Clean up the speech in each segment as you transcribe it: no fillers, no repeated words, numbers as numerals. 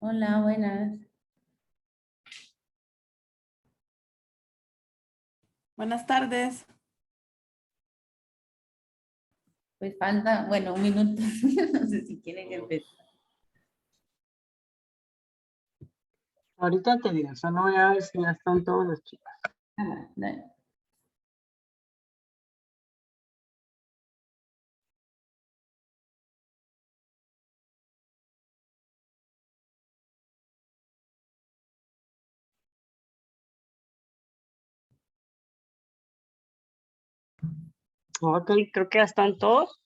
Hola, buenas. Buenas tardes. Pues falta, bueno, un minuto. No sé si quieren empezar. Ahorita te digo, solo voy a ver si ya están todos los chicos. Dale. Ok, creo que ya están todos.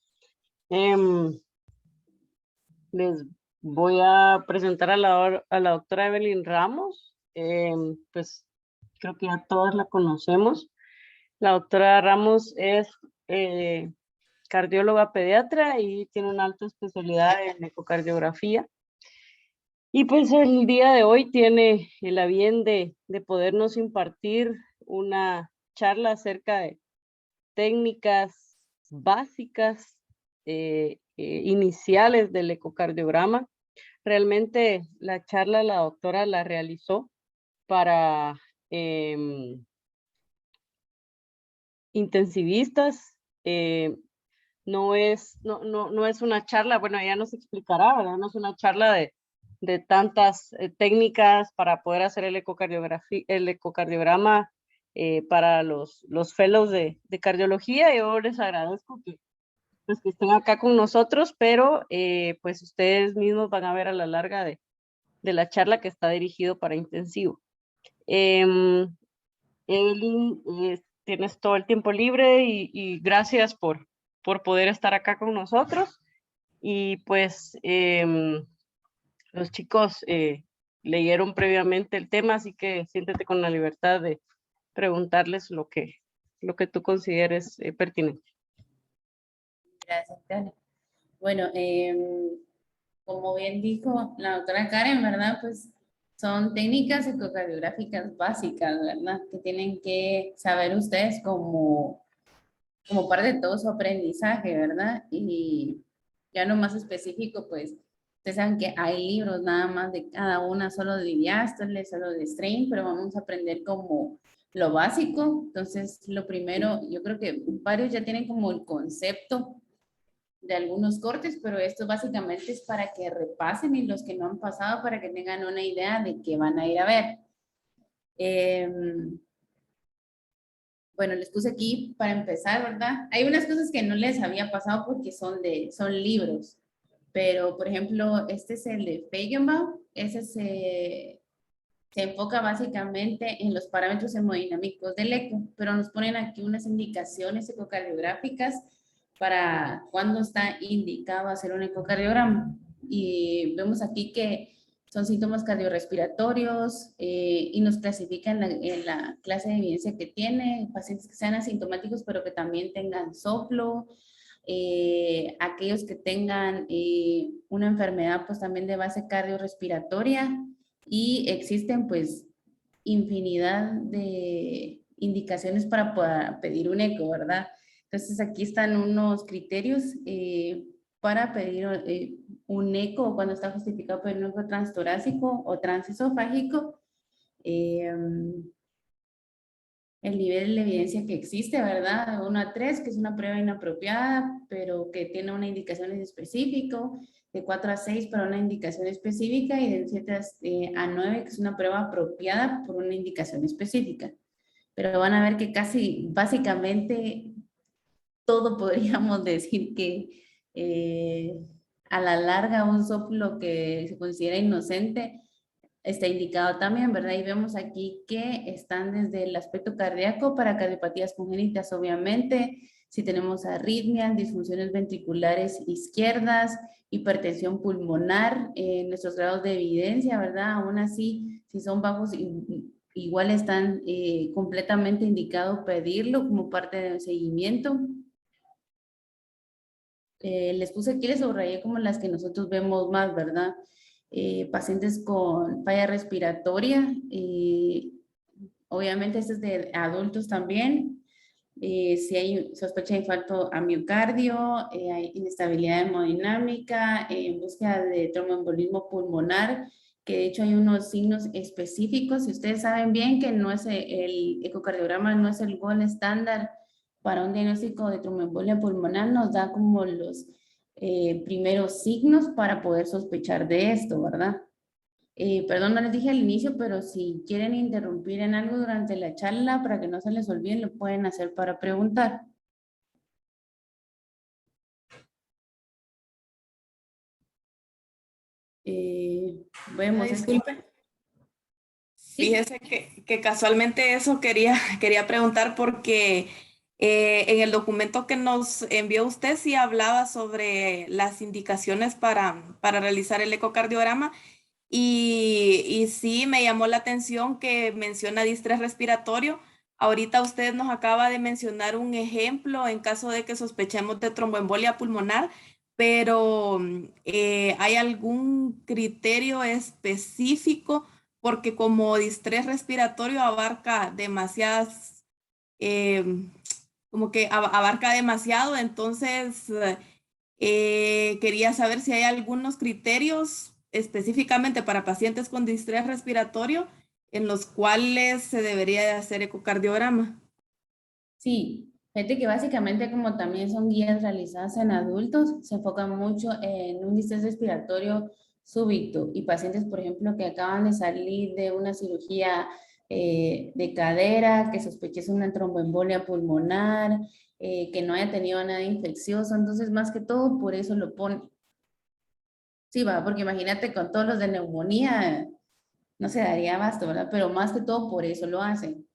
Les voy a presentar a la doctora Evelyn Ramos. Pues creo que ya todas la conocemos. La doctora Ramos es cardióloga pediatra y tiene una alta especialidad en ecocardiografía. Y pues el día de hoy tiene el a bien de podernos impartir una charla acerca de técnicas básicas iniciales del ecocardiograma. Realmente la charla la doctora la realizó para intensivistas. No es una charla, bueno, ella nos explicará, ¿verdad? No es una charla de tantas técnicas para poder hacer el ecocardiograma para los fellows de cardiología. Yo les agradezco pues, que estén acá con nosotros, pero pues ustedes mismos van a ver a la larga de la charla que está dirigido para intensivo. Evelyn, tienes todo el tiempo libre y gracias por poder estar acá con nosotros. Y pues los chicos leyeron previamente el tema, así que siéntete con la libertad de preguntarles lo que tú consideres pertinente. Gracias, Karen. Bueno, como bien dijo la doctora Karen, ¿verdad? Pues son técnicas ecocardiográficas básicas, ¿verdad? Que tienen que saber ustedes como parte de todo su aprendizaje, ¿verdad? Y ya no más específico, pues ustedes saben que hay libros nada más de cada una, solo de diástole, solo de strain, pero vamos a aprender como lo básico. Entonces, lo primero, yo creo que varios ya tienen como el concepto de algunos cortes, pero esto básicamente es para que repasen y los que no han pasado para que tengan una idea de qué van a ir a ver. Bueno, les puse aquí para empezar, ¿verdad? Hay unas cosas que no les había pasado porque son libros, pero por ejemplo, este es el de Feigenbaum, ese se enfoca básicamente en los parámetros hemodinámicos del eco, pero nos ponen aquí unas indicaciones ecocardiográficas para cuándo está indicado hacer un ecocardiograma. Y vemos aquí que son síntomas cardiorrespiratorios y nos clasifica en la clase de evidencia que tiene, pacientes que sean asintomáticos pero que también tengan soplo, aquellos que tengan una enfermedad pues también de base cardiorrespiratoria y existen pues infinidad de indicaciones para poder pedir un eco, ¿verdad? Entonces aquí están unos criterios para pedir un eco cuando está justificado por un eco transtorácico o transesofágico. Eh, el nivel de evidencia que existe, ¿verdad? De 1 a 3, que es una prueba inapropiada, pero que tiene una indicación específica, de 4 a 6 para una indicación específica y de 7 a 9, que es una prueba apropiada por una indicación específica. Pero van a ver que casi, básicamente, todo podríamos decir que a la larga un soplo que se considera inocente está indicado también, ¿verdad? Y vemos aquí que están desde el aspecto cardíaco para cardiopatías congénitas, obviamente, si tenemos arritmias, disfunciones ventriculares izquierdas, hipertensión pulmonar, nuestros grados de evidencia, ¿verdad? Aún así, si son bajos, igual están completamente indicados pedirlo como parte del seguimiento. Les puse aquí, les subrayé como las que nosotros vemos más, ¿verdad? Pacientes con falla respiratoria, obviamente este es de adultos también. Si hay sospecha de infarto a miocardio, hay inestabilidad hemodinámica, en búsqueda de tromboembolismo pulmonar, que de hecho hay unos signos específicos. Si ustedes saben bien que no es el ecocardiograma, no es el gol estándar para un diagnóstico de tromboembolia pulmonar, nos da como los primeros signos para poder sospechar de esto, ¿verdad? Perdón, no les dije al inicio, pero si quieren interrumpir en algo durante la charla para que no se les olvide, lo pueden hacer para preguntar. Vemos. Disculpe. Sí. Fíjese que casualmente eso quería preguntar porque en el documento que nos envió usted sí hablaba sobre las indicaciones para realizar el ecocardiograma y sí me llamó la atención que menciona distrés respiratorio. Ahorita usted nos acaba de mencionar un ejemplo en caso de que sospechemos de tromboembolia pulmonar, pero ¿hay algún criterio específico? Porque como distrés respiratorio abarca demasiadas, eh, como que abarca demasiado, entonces quería saber si hay algunos criterios específicamente para pacientes con distrés respiratorio en los cuales se debería de hacer ecocardiograma. Sí, fíjate que básicamente como también son guías realizadas en adultos, se enfocan mucho en un distrés respiratorio súbito y pacientes, por ejemplo, que acaban de salir de una cirugía de cadera, que sospeches una tromboembolia pulmonar, que no haya tenido nada infeccioso, entonces más que todo por eso lo pone. Sí, va, porque imagínate con todos los de neumonía, no se daría abasto, ¿verdad? Pero más que todo por eso lo hacen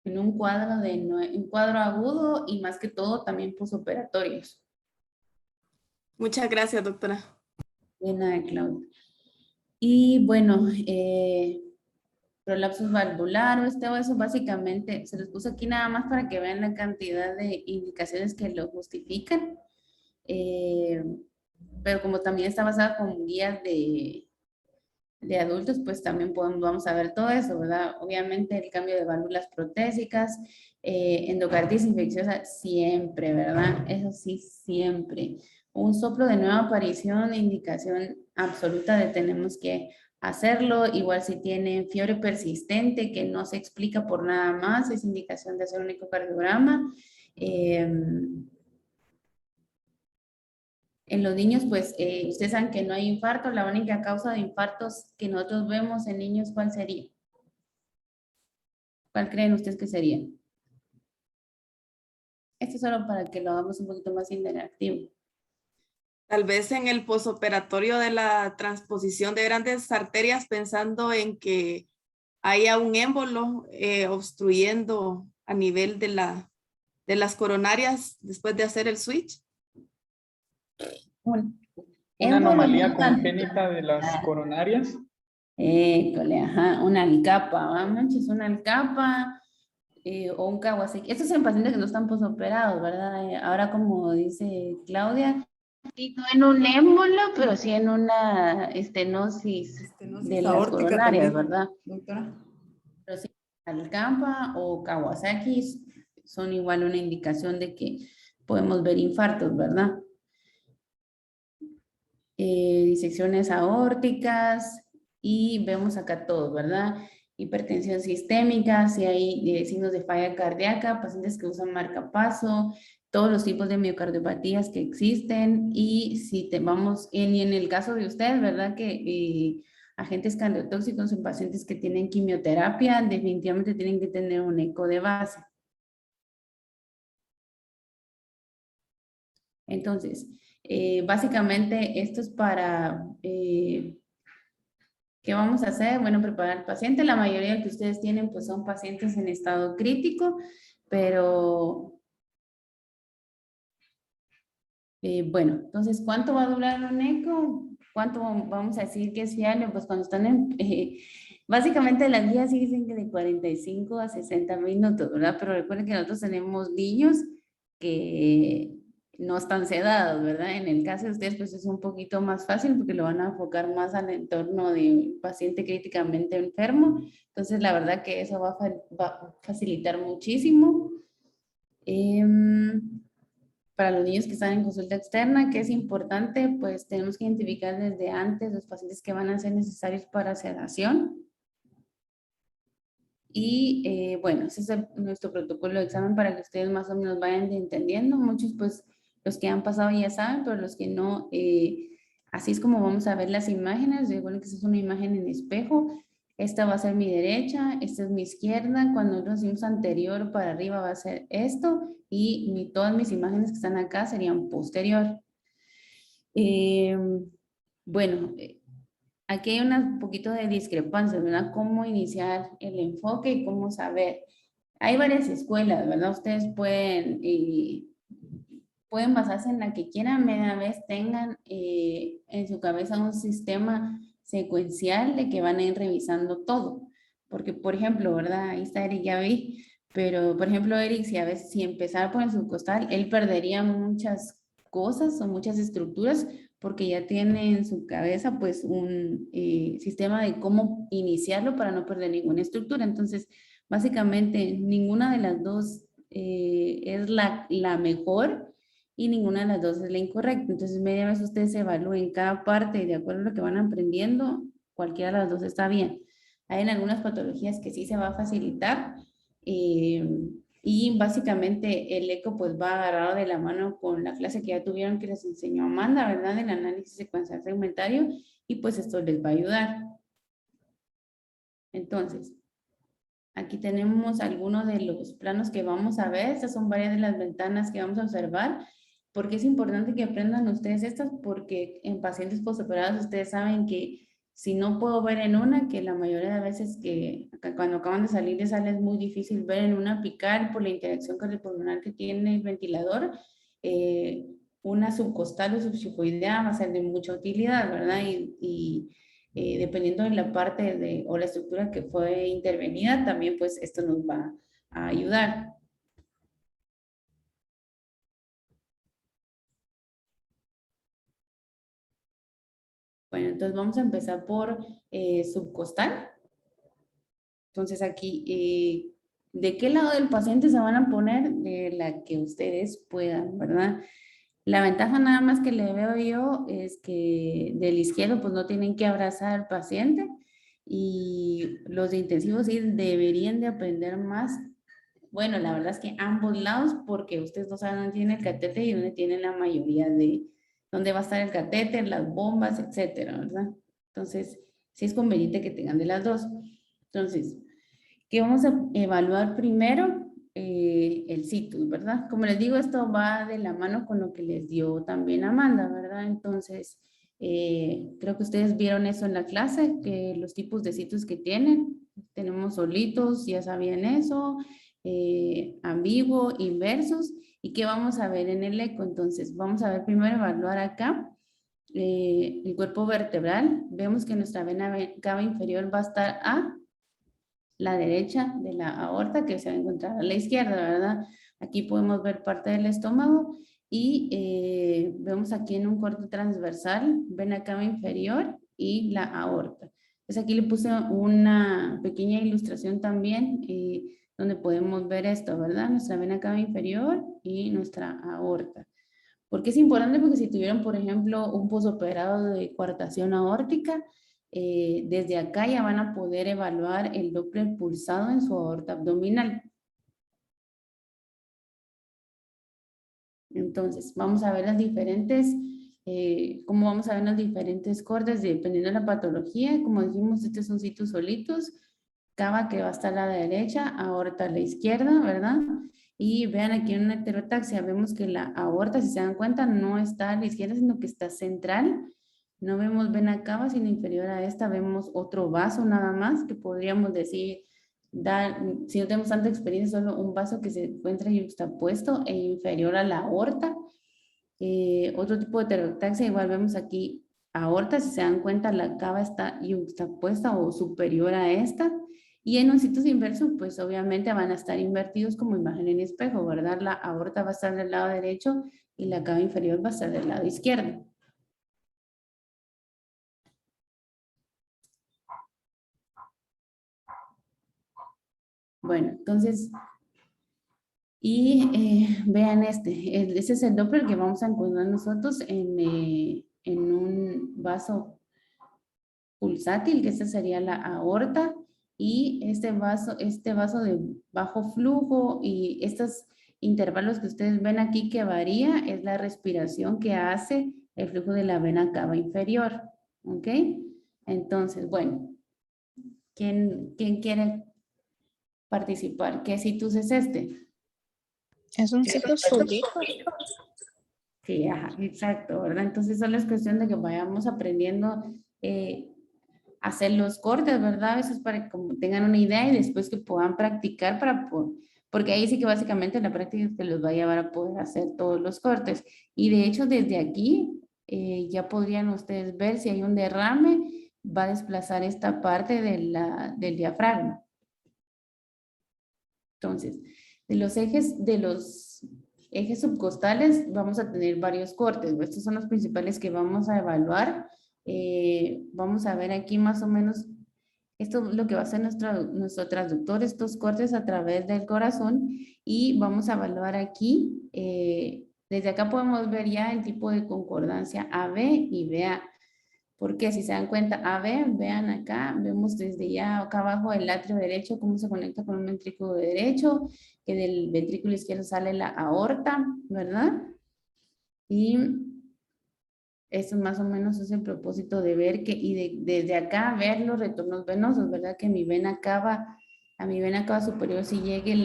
en un cuadro un cuadro agudo y más que todo también posoperatorios. Muchas gracias, doctora. De nada, Claudia. Y bueno, prolapsus valvular o eso básicamente se los puse aquí nada más para que vean la cantidad de indicaciones que lo justifican. Eh, pero como también está basada con guías de adultos, pues también vamos a ver todo eso, ¿verdad? Obviamente el cambio de válvulas protésicas, endocarditis infecciosa, siempre, ¿verdad? Eso sí, siempre. Un soplo de nueva aparición, indicación absoluta de tenemos que hacerlo. Igual si tienen fiebre persistente que no se explica por nada más, es indicación de hacer un ecocardiograma. En los niños, pues, ustedes saben que no hay infarto. La única causa de infartos que nosotros vemos en niños, ¿cuál sería? ¿Cuál creen ustedes que sería? Esto es solo para que lo hagamos un poquito más interactivo. Tal vez en el posoperatorio de la transposición de grandes arterias, pensando en que haya un émbolo obstruyendo a nivel de las coronarias después de hacer el switch. Un Una émbolo anomalía no tan- congénita de las coronarias. École, ajá, una alcapa, vamos, es una alcapa o un Kawasaki. Estos son pacientes que no están posoperados, ¿verdad? Ahora, como dice Claudia, sí, no en un émbolo, pero sí en una estenosis de las aórtica coronarias, también, ¿verdad? doctora. Pero sí, Alcampa o Kawasaki son igual una indicación de que podemos ver infartos, ¿verdad? Disecciones aórticas y vemos acá todo, ¿verdad? Hipertensión sistémica, si hay signos de falla cardíaca, pacientes que usan marcapaso, todos los tipos de miocardiopatías que existen y si te vamos, y en el caso de usted, ¿verdad? Que agentes cardiotóxicos en pacientes que tienen quimioterapia, definitivamente tienen que tener un eco de base. Entonces, básicamente esto es para, ¿qué vamos a hacer? Bueno, preparar al paciente. La mayoría que ustedes tienen pues son pacientes en estado crítico, pero bueno, entonces, ¿cuánto va a durar un eco? ¿Cuánto vamos a decir que es fiable? Pues cuando están en, básicamente las guías sí dicen que de 45 a 60 minutos, ¿verdad? Pero recuerden que nosotros tenemos niños que no están sedados, ¿verdad? En el caso de ustedes, pues es un poquito más fácil porque lo van a enfocar más al entorno de un paciente críticamente enfermo. Entonces, la verdad que eso va a facilitar muchísimo. para los niños que están en consulta externa, que es importante, pues tenemos que identificar desde antes los pacientes que van a ser necesarios para sedación. Y bueno, ese es nuestro protocolo de examen para que ustedes más o menos vayan entendiendo. Muchos, pues, los que han pasado ya saben, pero los que no, así es como vamos a ver las imágenes. Recuerden que esta es una imagen en espejo. Esta va a ser mi derecha, esta es mi izquierda. Cuando nosotros decimos anterior para arriba va a ser esto. Y todas mis imágenes que están acá serían posterior. Eh, bueno, aquí hay un poquito de discrepancia, ¿verdad? Cómo iniciar el enfoque y cómo saber. Hay varias escuelas, ¿verdad? Ustedes pueden basarse en la que quieran, media vez tengan en su cabeza un sistema secuencial de que van a ir revisando todo. Porque, por ejemplo, ¿verdad? Ahí está Eric, ya vi. Pero, por ejemplo, Eric, si empezara por el subcostal, él perdería muchas cosas o muchas estructuras porque ya tiene en su cabeza pues un sistema de cómo iniciarlo para no perder ninguna estructura. Entonces, básicamente, ninguna de las dos es la mejor y ninguna de las dos es la incorrecta. Entonces, media vez ustedes evalúen cada parte y de acuerdo a lo que van aprendiendo, cualquiera de las dos está bien. Hay en algunas patologías que sí se va a facilitar. eh, y básicamente el eco pues va agarrado de la mano con la clase que ya tuvieron que les enseñó Amanda, ¿verdad? Del análisis secuencial segmentario y pues esto les va a ayudar. Entonces, aquí tenemos algunos de los planos que vamos a ver. Estas son varias de las ventanas que vamos a observar. ¿Por qué es importante que aprendan ustedes estas? Porque en pacientes postoperados ustedes saben que si no puedo ver en una, que la mayoría de veces cuando acaban de salir de sala es muy difícil ver en una apical por la interacción cardiopulmonar que tiene el ventilador, eh, una subcostal o subxifoidea va a ser de mucha utilidad, ¿verdad? Dependiendo de la parte o la estructura que fue intervenida, también pues esto nos va a ayudar. Bueno, entonces vamos a empezar por subcostal. Entonces aquí, ¿de qué lado del paciente se van a poner? De la que ustedes puedan, ¿verdad? La ventaja nada más que le veo yo es que del izquierdo pues no tienen que abrazar al paciente y los de intensivos sí deberían de aprender más. Bueno, la verdad es que ambos lados porque ustedes no saben dónde tiene el catéter y dónde tienen la mayoría de, dónde va a estar el catéter, las bombas, etcétera, ¿verdad? Entonces, sí es conveniente que tengan de las dos. Entonces, ¿qué vamos a evaluar primero? El situs, ¿verdad? Como les digo, esto va de la mano con lo que les dio también Amanda, ¿verdad? Entonces, creo que ustedes vieron eso en la clase, que los tipos de situs que tienen, tenemos solitos, ya sabían eso, ambiguo, inversos, y qué vamos a ver en el eco. Entonces, vamos a ver primero evaluar acá el cuerpo vertebral. Vemos que nuestra vena cava inferior va a estar a la derecha de la aorta que se va a encontrar a la izquierda, ¿verdad? Aquí podemos ver parte del estómago y vemos aquí en un corte transversal, vena cava inferior y la aorta. Entonces aquí le puse una pequeña ilustración también donde podemos ver esto, ¿verdad? Nuestra vena cava inferior y nuestra aorta. ¿Por qué es importante? Porque si tuvieran, por ejemplo, un posoperado de coartación aórtica, desde acá ya van a poder evaluar el Doppler pulsado en su aorta abdominal. Entonces, vamos a ver las diferentes, cómo vamos a ver los diferentes cortes dependiendo de la patología. Como dijimos, estos son sitios solitos, cava que va a estar a la derecha, aorta a la izquierda, ¿verdad? Y vean aquí en una heterotaxia, vemos que la aorta, si se dan cuenta, no está a la izquierda, sino que está central. No vemos vena cava, sino inferior a esta, vemos otro vaso nada más, que podríamos decir, si no tenemos tanta experiencia, solo un vaso que se encuentra yuxtapuesto e inferior a la aorta. Otro tipo de heterotaxia, igual vemos aquí aorta, si se dan cuenta, la cava está yuxtapuesta o superior a esta. Y en un sitio inverso, pues obviamente van a estar invertidos como imagen en espejo, ¿verdad? La aorta va a estar del lado derecho y la cava inferior va a estar del lado izquierdo. Bueno, entonces, Y vean ese es el Doppler que vamos a encontrar nosotros en un vaso pulsátil, que esta sería la aorta, y este vaso de bajo flujo y estos intervalos que ustedes ven aquí que varía es la respiración que hace el flujo de la vena cava inferior, ¿ok? Entonces, bueno, ¿quién quiere participar? ¿Qué situs es este? Es un ciclo súbito. Sí, ajá, exacto, ¿verdad? Entonces solo es cuestión de que vayamos aprendiendo hacer los cortes, ¿verdad? Eso es para que como tengan una idea y después que puedan practicar porque ahí sí que básicamente la práctica es que los va a llevar a poder hacer todos los cortes. Y de hecho desde aquí ya podrían ustedes ver si hay un derrame, va a desplazar esta parte del diafragma. Entonces, de los ejes subcostales vamos a tener varios cortes. Estos son los principales que vamos a evaluar. Vamos a ver aquí más o menos, esto es lo que va a hacer nuestro traductor, estos cortes a través del corazón, y vamos a evaluar aquí, desde acá podemos ver ya el tipo de concordancia AB y BA. Porque si se dan cuenta, vean acá, vemos desde ya acá abajo el atrio derecho, cómo se conecta con un ventrículo derecho, que del ventrículo izquierdo sale la aorta, ¿verdad? Y eso más o menos es el propósito de ver desde acá ver los retornos venosos, ¿verdad? Que a mi vena cava superior si llegue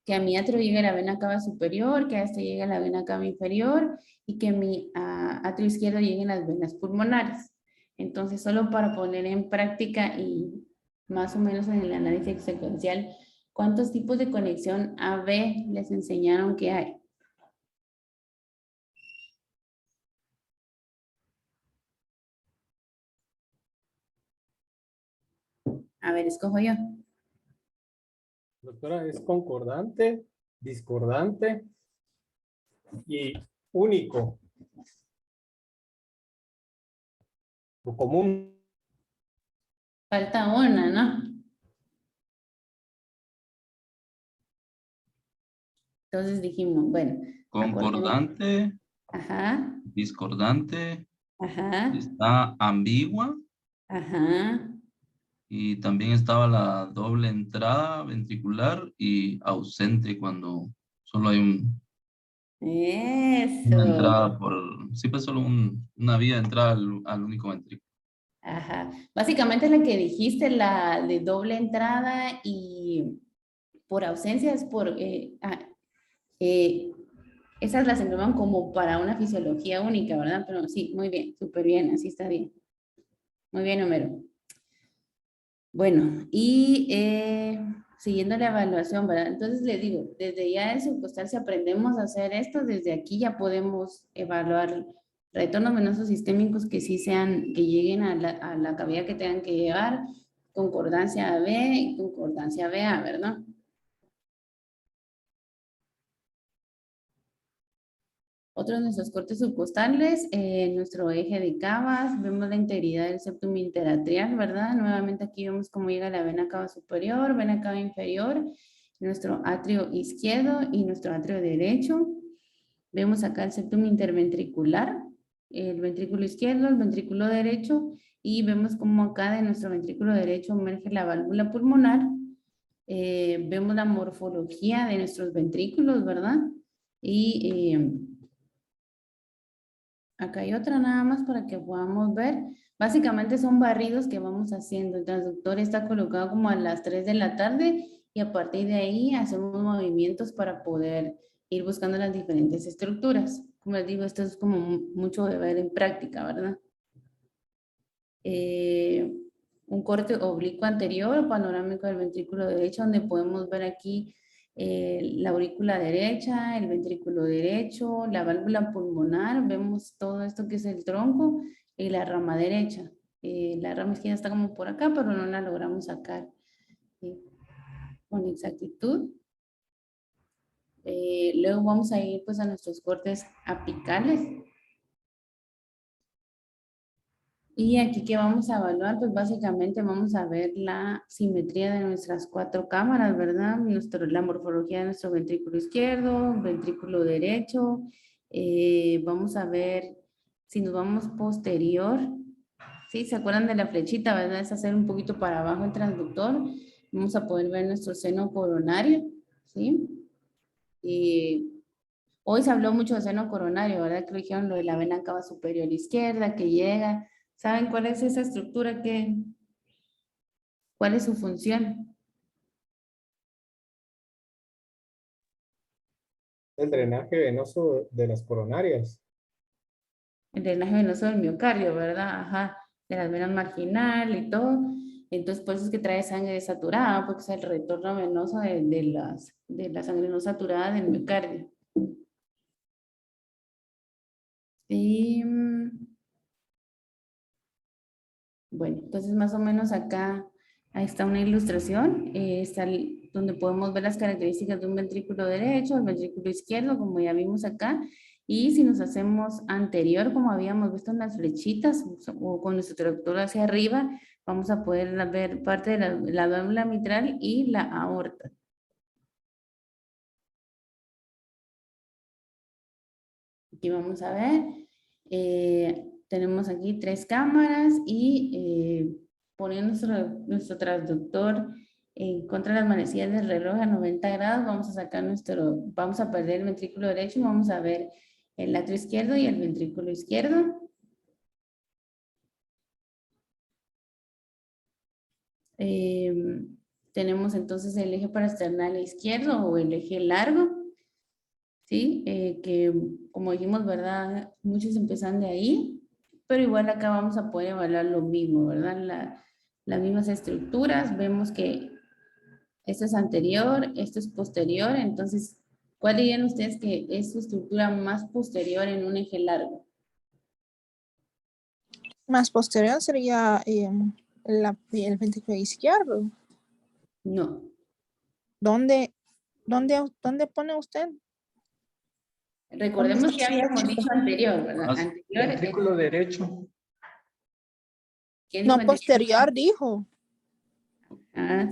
que a mi atrio llegue la vena cava superior, que a este llegue la vena cava inferior y que a mi atrio izquierdo lleguen las venas pulmonares. Entonces, solo para poner en práctica y más o menos en el análisis secuencial, ¿cuántos tipos de conexión AB les enseñaron que hay? A ver, escojo yo. Doctora, es concordante, discordante y único o común. Falta una, ¿no? Entonces dijimos, bueno. Concordante, Ajá, discordante, ajá, está ambigua ajá. y también estaba la doble entrada ventricular y ausente cuando solo hay una Eso. entrada sí, pues solo una vía de entrada al único ventrículo. Ajá. Básicamente la que dijiste, la de doble entrada y por ausencia es eh, esas las engloban como para una fisiología única, ¿verdad? Pero sí, muy bien, súper bien, así está bien. Muy bien, Homero. Bueno, y siguiendo la evaluación, ¿verdad? Entonces les digo, desde ya en subcostal, si aprendemos a hacer esto, desde aquí ya podemos evaluar retornos venosos sistémicos que sí sean, que lleguen a la cavidad que tengan que llevar, concordancia AB y concordancia BA, ¿verdad? Otro de nuestros cortes subcostales, nuestro eje de cavas, vemos la integridad del septum interatrial, ¿verdad? Nuevamente aquí vemos cómo llega la vena cava superior, vena cava inferior, nuestro atrio izquierdo y nuestro atrio derecho. Vemos acá el septum interventricular, el ventrículo izquierdo, el ventrículo derecho, y vemos cómo acá de nuestro ventrículo derecho emerge la válvula pulmonar. Vemos la morfología de nuestros ventrículos, ¿verdad? Y acá hay otra nada más para que podamos ver. Básicamente son barridos que vamos haciendo. El transductor está colocado como a las 3 de la tarde y a partir de ahí hacemos movimientos para poder ir buscando las diferentes estructuras. Como les digo, esto es como mucho de ver en práctica, ¿verdad? Un corte oblicuo anterior, panorámico del ventrículo derecho, donde podemos ver aquí la aurícula derecha, el ventrículo derecho, la válvula pulmonar, vemos todo esto que es el tronco y la rama derecha. La rama izquierda está como por acá, pero no la logramos sacar con exactitud. Luego vamos a ir pues a nuestros cortes apicales. Y aquí que vamos a evaluar, pues básicamente vamos a ver la simetría de nuestras 4 cámaras, ¿verdad? La morfología de nuestro ventrículo izquierdo, ventrículo derecho. Vamos a ver si nos vamos posterior. ¿Sí? ¿Se acuerdan de la flechita, verdad? Es hacer un poquito para abajo el transductor. Vamos a poder ver nuestro seno coronario, ¿sí? Y hoy se habló mucho de seno coronario, ¿verdad? Que dijeron lo de la vena cava superior izquierda que llega. ¿Saben cuál es esa estructura? ¿Cuál es su función? El drenaje venoso de las coronarias. El drenaje venoso del miocardio, ¿verdad? Ajá, de las venas marginal y todo. Entonces, por eso es que trae sangre desaturada, porque es el retorno venoso de la sangre no saturada del miocardio. Y, bueno, entonces más o menos acá, ahí está una ilustración, donde podemos ver las características de un ventrículo derecho, el ventrículo izquierdo, como ya vimos acá, y si nos hacemos anterior, como habíamos visto en las flechitas, o con nuestro traductor hacia arriba, vamos a poder ver parte de la válvula mitral y la aorta. Aquí vamos a ver, tenemos aquí 3 cámaras y poniendo nuestro transductor en contra de las manecillas del reloj a 90 grados, vamos a sacar vamos a perder el ventrículo derecho y vamos a ver el atrio izquierdo y el ventrículo izquierdo. Tenemos entonces el eje parasternal izquierdo o el eje largo. ¿Sí? Que como dijimos, ¿verdad? Muchos empiezan de ahí, pero igual acá vamos a poder evaluar lo mismo, ¿verdad? Las mismas estructuras, vemos que esto es anterior, esto es posterior, entonces, ¿cuál dirían ustedes que es su estructura más posterior en un eje largo? Más posterior sería el ventrículo izquierdo. No, ¿Dónde pone usted? recordemos que habíamos dicho anterior, ¿verdad? Más Anterior, Ventrículo derecho. ¿quién dijo No, anterior? posterior dijo. Ah,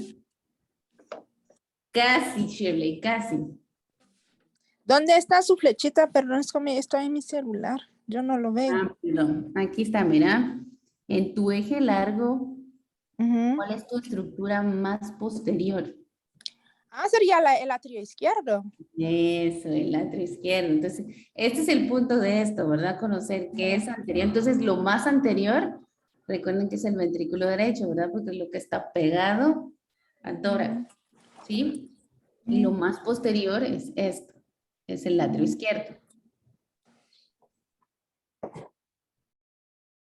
casi, Shirley, casi. ¿Dónde está su flechita? Perdón, es que estoy en mi celular. Yo no lo veo. Ah, perdón. Aquí está, mira. En tu eje largo, Ujú. ¿cuál es tu estructura más posterior? Sería el atrio izquierdo. Eso, el atrio izquierdo. Entonces, este es el punto de esto, ¿verdad? Conocer qué es anterior. Entonces, lo más anterior, recuerden que es el ventrículo derecho, ¿verdad? Porque es lo que está pegado al tórax, ¿sí? Y lo más posterior es esto, es el atrio izquierdo.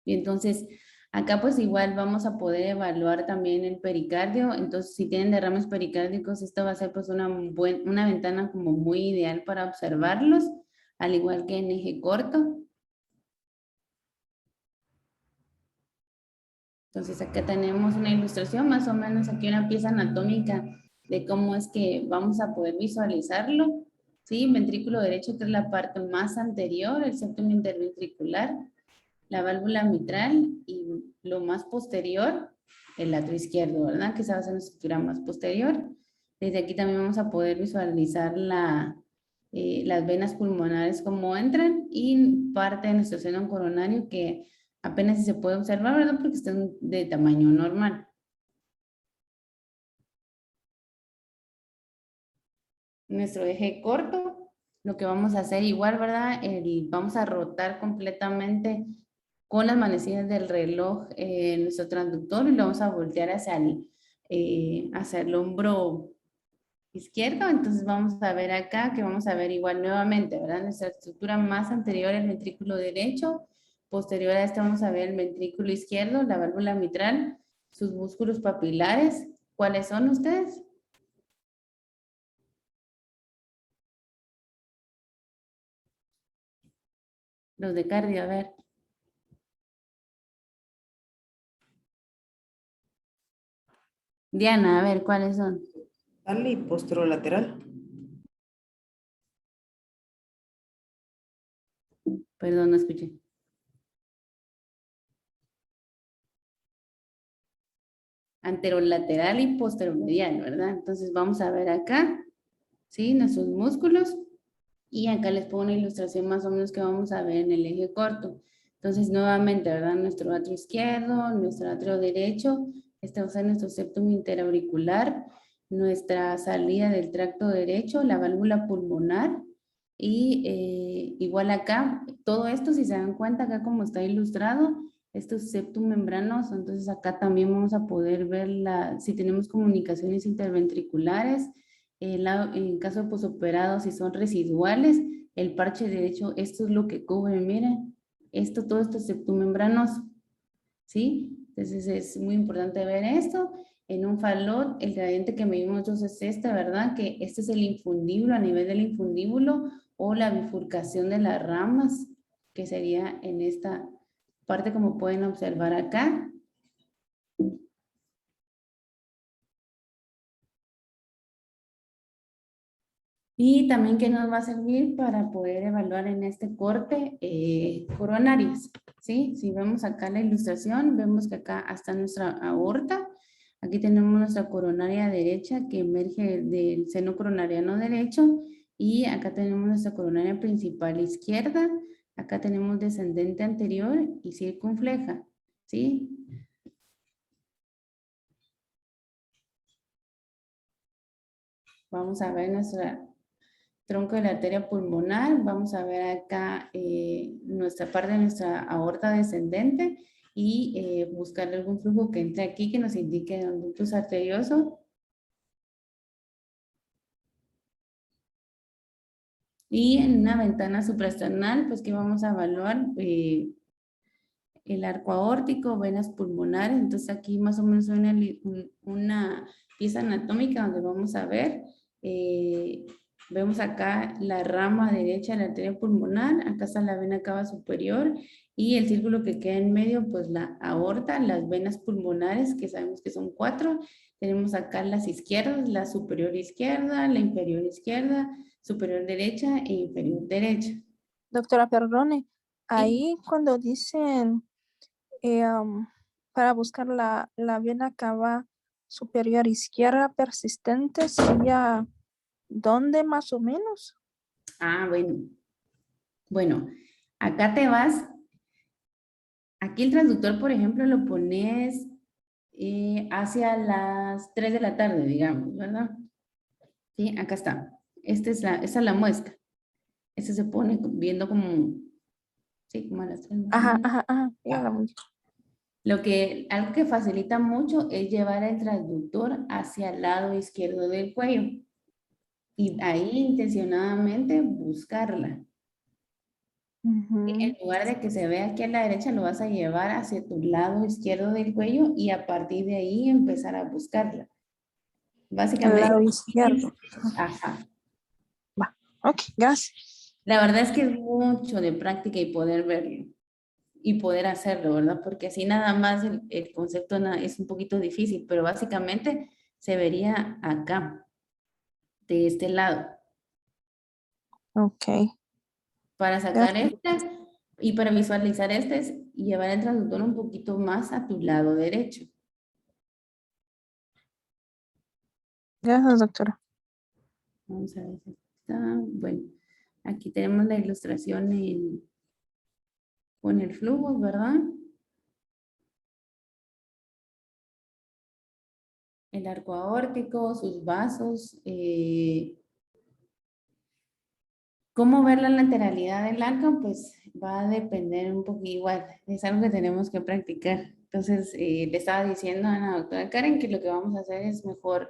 Y entonces, acá pues igual vamos a poder evaluar también el pericardio. Entonces, si tienen derrames pericárdicos, esto va a ser pues una ventana como muy ideal para observarlos, al igual que en eje corto. Entonces, acá tenemos una ilustración, más o menos aquí una pieza anatómica de cómo es que vamos a poder visualizarlo. ¿Sí? Ventrículo derecho, que es la parte más anterior, el septum interventricular, la válvula mitral y lo más posterior, el atrio izquierdo, ¿verdad? Que se va a hacer una estructura más posterior. Desde aquí también vamos a poder visualizar las venas pulmonares como entran y parte de nuestro seno coronario que apenas si se puede observar, ¿verdad? Porque están de tamaño normal. Nuestro eje corto, lo que vamos a hacer igual, ¿verdad? Vamos a rotar completamente con las manecillas del reloj nuestro transductor y lo vamos a voltear hacia el hombro izquierdo. Entonces vamos a ver acá que vamos a ver igual nuevamente, ¿verdad? Nuestra estructura más anterior, el ventrículo derecho, posterior a esto vamos a ver el ventrículo izquierdo, la válvula mitral, sus músculos papilares. ¿Cuáles son ustedes? Los de cardio, a ver. Diana, a ver, ¿cuáles son? Dale, posterolateral. Perdón, no escuché. anterolateral y posteromedial, ¿verdad? Entonces vamos a ver acá, ¿sí? Nuestros músculos. Y acá les pongo una ilustración más o menos que vamos a ver en el eje corto. Entonces, nuevamente, ¿verdad? Nuestro atrio izquierdo, nuestro atrio derecho, este va a ser nuestro septum interauricular, nuestra salida del tracto derecho, la válvula pulmonar, y igual acá, todo esto, si se dan cuenta, acá como está ilustrado, estos septum membranoso, entonces acá también vamos a poder ver si tenemos comunicaciones interventriculares, en caso de posoperados, si son residuales, el parche derecho, esto es lo que cubre, miren, todo esto es septum membranoso, ¿sí? Entonces es muy importante ver esto. En un falot, el gradiente que medimos nosotros es este, ¿verdad? Que este es el infundíbulo, a nivel del infundíbulo, o la bifurcación de las ramas, que sería en esta parte, como pueden observar acá. Y también que nos va a servir para poder evaluar en este corte coronarias, ¿sí? Si vemos acá la ilustración, vemos que acá está nuestra aorta. Aquí tenemos nuestra coronaria derecha que emerge del seno coronariano derecho. Y acá tenemos nuestra coronaria principal izquierda. Acá tenemos descendente anterior y circunfleja, ¿sí? Vamos a ver nuestra tronco de la arteria pulmonar, vamos a ver acá nuestra parte de nuestra aorta descendente y buscar algún flujo que entre aquí que nos indique el ductus arterioso. Y en una ventana suprasternal, pues que vamos a evaluar el arco aórtico, venas pulmonares. Entonces aquí más o menos hay una pieza anatómica donde vamos a ver vemos acá la rama derecha de la arteria pulmonar, acá está la vena cava superior y el círculo que queda en medio, pues la aorta, las venas pulmonares, que sabemos que son 4. Tenemos acá las izquierdas, la superior izquierda, la inferior izquierda, superior derecha e inferior derecha. Doctora, perdone, ahí cuando dicen para buscar la vena cava superior izquierda persistente, sería ¿dónde más o menos? Ah, bueno. Bueno, acá te vas. Aquí el transductor, por ejemplo, lo pones hacia las 3 de la tarde, digamos, ¿verdad? Sí, acá está. Esta es la muesca. Este se pone viendo como, sí, como a las 3. Ajá, ajá, ajá. Ya la voy. Algo que facilita mucho es llevar el transductor hacia el lado izquierdo del cuello. Y ahí intencionadamente buscarla. En lugar de que se vea aquí a la derecha, lo vas a llevar hacia tu lado izquierdo del cuello y a partir de ahí empezar a buscarla. Al Básicamente. lado izquierdo. Ajá. Va. Ok, gracias. La verdad es que es mucho de práctica y poder verlo y poder hacerlo, ¿verdad? Porque así nada más el concepto es un poquito difícil, pero básicamente se vería acá, de este lado. Ok. Para sacar Gracias. y para visualizar es llevar el transductor un poquito más a tu lado derecho. Gracias, doctora. Vamos a ver si está. Bueno, aquí tenemos la ilustración con el flujo, ¿verdad? El arco aórtico, sus vasos. ¿Cómo ver la lateralidad del arco? Pues va a depender un poco igual. Es algo que tenemos que practicar. Entonces, le estaba diciendo a la doctora Karen que lo que vamos a hacer es mejor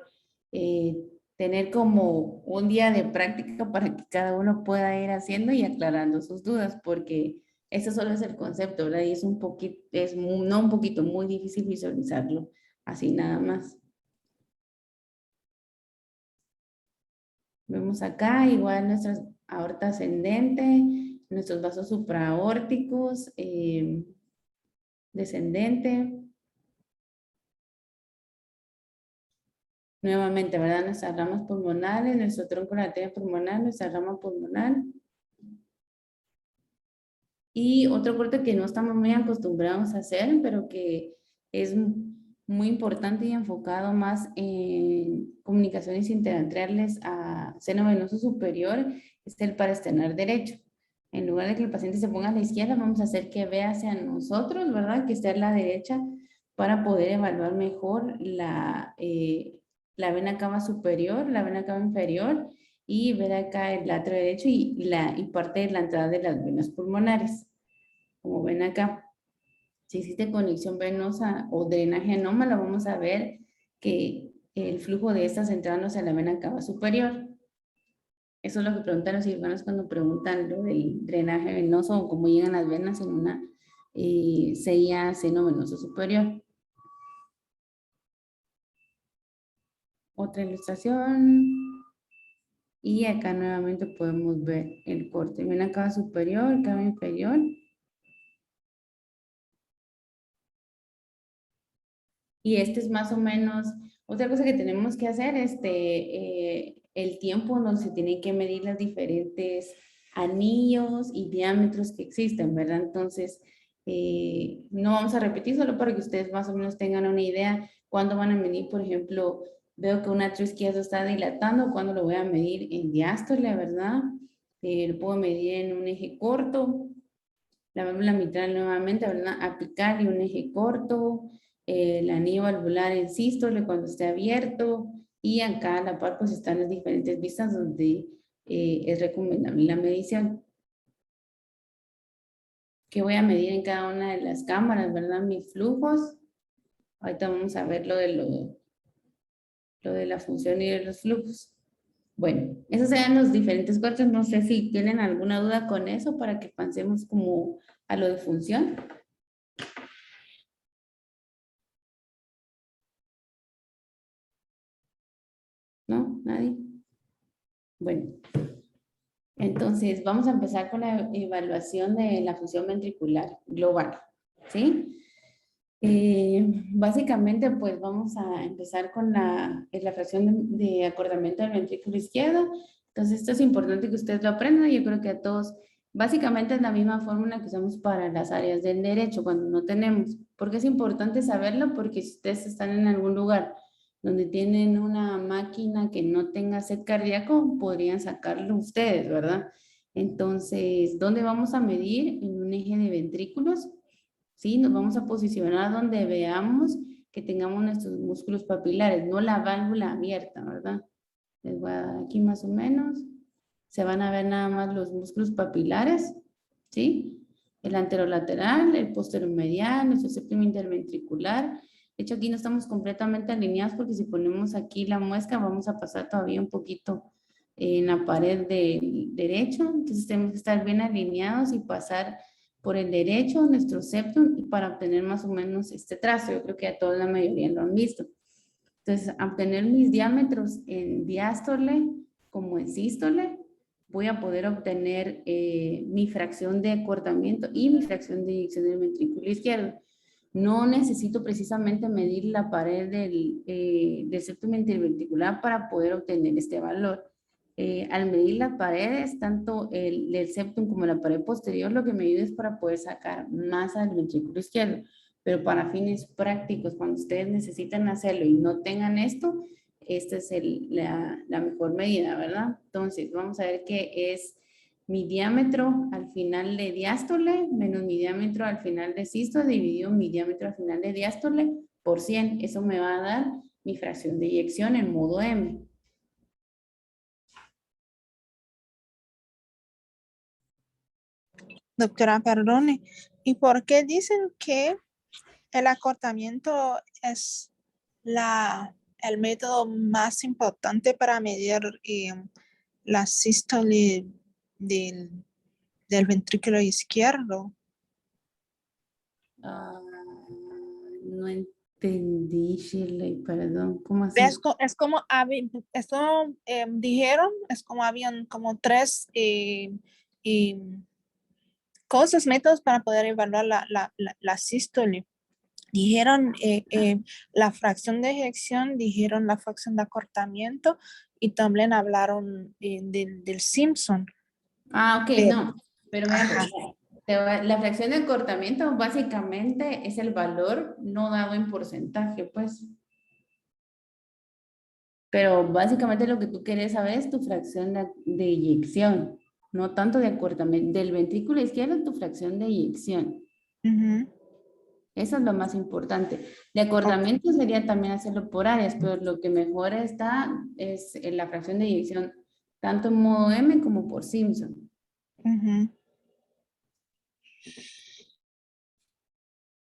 tener como un día de práctica para que cada uno pueda ir haciendo y aclarando sus dudas, porque eso solo es el concepto, ¿verdad? Y es un poquito, no un poquito, muy difícil visualizarlo así nada más. Vemos acá igual nuestra aorta ascendente, nuestros vasos supraórticos, descendente. Nuevamente, ¿verdad? Nuestras ramas pulmonares, nuestro tronco de la arteria pulmonar, nuestra rama pulmonar. Y otro corte que no estamos muy acostumbrados a hacer, pero que es muy importante y enfocado más en comunicaciones interatriales a seno venoso superior, es el para esternal derecho. En lugar de que el paciente se ponga a la izquierda, vamos a hacer que vea hacia nosotros, ¿verdad? Que esté a la derecha para poder evaluar mejor la vena cava superior, la vena cava inferior y ver acá el atrio derecho y parte de la entrada de las venas pulmonares. Como ven acá, si existe conexión venosa o drenaje anómalo, vamos a ver que el flujo de estas entrando hacia la vena cava superior. Eso es lo que preguntan los cirujanos cuando preguntan lo del drenaje venoso o cómo llegan las venas en una CIA seno venoso superior. Otra ilustración. Y acá nuevamente podemos ver el corte. Vena cava superior, cava inferior. Y este es más o menos, otra cosa que tenemos que hacer, el tiempo donde se tienen que medir los diferentes anillos y diámetros que existen, ¿verdad? Entonces, no vamos a repetir, solo para que ustedes más o menos tengan una idea cuándo van a medir, por ejemplo, veo que un atrio izquierdo está dilatando, cuándo lo voy a medir en diástole, ¿verdad? Lo puedo medir en un eje corto, la válvula mitral nuevamente, ¿verdad? Apical y un eje corto, el anillo valvular en sístole cuando esté abierto, y acá a la par pues están las diferentes vistas donde es recomendable la medición. ¿Qué voy a medir en cada una de las cámaras, verdad? Mis flujos. Ahorita vamos a ver lo de la función y de los flujos. Bueno, esos sean los diferentes cortes. No sé si tienen alguna duda con eso para que pasemos como a lo de función. ¿No? ¿Nadie? Bueno, entonces vamos a empezar con la evaluación de la función ventricular global, ¿sí? Básicamente, pues vamos a empezar con la fracción de acordamiento del ventrículo izquierdo. Entonces, esto es importante que ustedes lo aprendan. Yo creo que a todos, básicamente es la misma fórmula que usamos para las áreas del derecho cuando no tenemos. ¿Por qué es importante saberlo? Porque si ustedes están en algún lugar donde tienen una máquina que no tenga set cardíaco, podrían sacarlo ustedes, ¿verdad? Entonces, ¿dónde vamos a medir? En un eje de ventrículos. ¿Sí? Nos vamos a posicionar donde veamos que tengamos nuestros músculos papilares, no la válvula abierta, ¿verdad? Les voy a dar aquí más o menos. Se van a ver nada más los músculos papilares, ¿sí? El anterolateral, el posteromedial, nuestro séptimo interventricular. De hecho, aquí no estamos completamente alineados porque si ponemos aquí la muesca vamos a pasar todavía un poquito en la pared del derecho. Entonces tenemos que estar bien alineados y pasar por el derecho, nuestro septum, para obtener más o menos este trazo. Yo creo que a toda la mayoría lo han visto. Entonces, obtener mis diámetros en diástole como en sístole, voy a poder obtener mi fracción de acortamiento y mi fracción de eyección del ventrículo izquierdo. No necesito precisamente medir la pared del septum interventricular para poder obtener este valor. Al medir las paredes, tanto el septum como la pared posterior, lo que me ayuda es para poder sacar masa del ventrículo izquierdo. Pero para fines prácticos, cuando ustedes necesitan hacerlo y no tengan esto, esta es la mejor medida, ¿verdad? Entonces, vamos a ver qué es mi diámetro al final de diástole menos mi diámetro al final de sístole dividido mi diámetro al final de diástole por 100. Eso me va a dar mi fracción de eyección en modo M. Doctora, perdone, ¿y por qué dicen que el acortamiento es el método más importante para medir la sístole del ventrículo izquierdo? No entendí, Shirley, perdón. ¿Cómo así? Es como dijeron, es como habían como tres cosas, métodos para poder evaluar la sístole. Dijeron la fracción de eyección, dijeron la fracción de acortamiento y también hablaron del Simpson. Ah, ok, no. Pero vean, Ajá. La fracción de acortamiento básicamente es el valor no dado en porcentaje, pues. Pero básicamente lo que tú quieres saber es tu fracción de eyección, no tanto de acortamiento. Del ventrículo izquierdo, tu fracción de eyección. Ujú. Eso es lo más importante. De acortamiento sería también hacerlo por áreas, pero lo que mejor está es en la fracción de eyección, tanto en modo M como por Simpson. Ujú.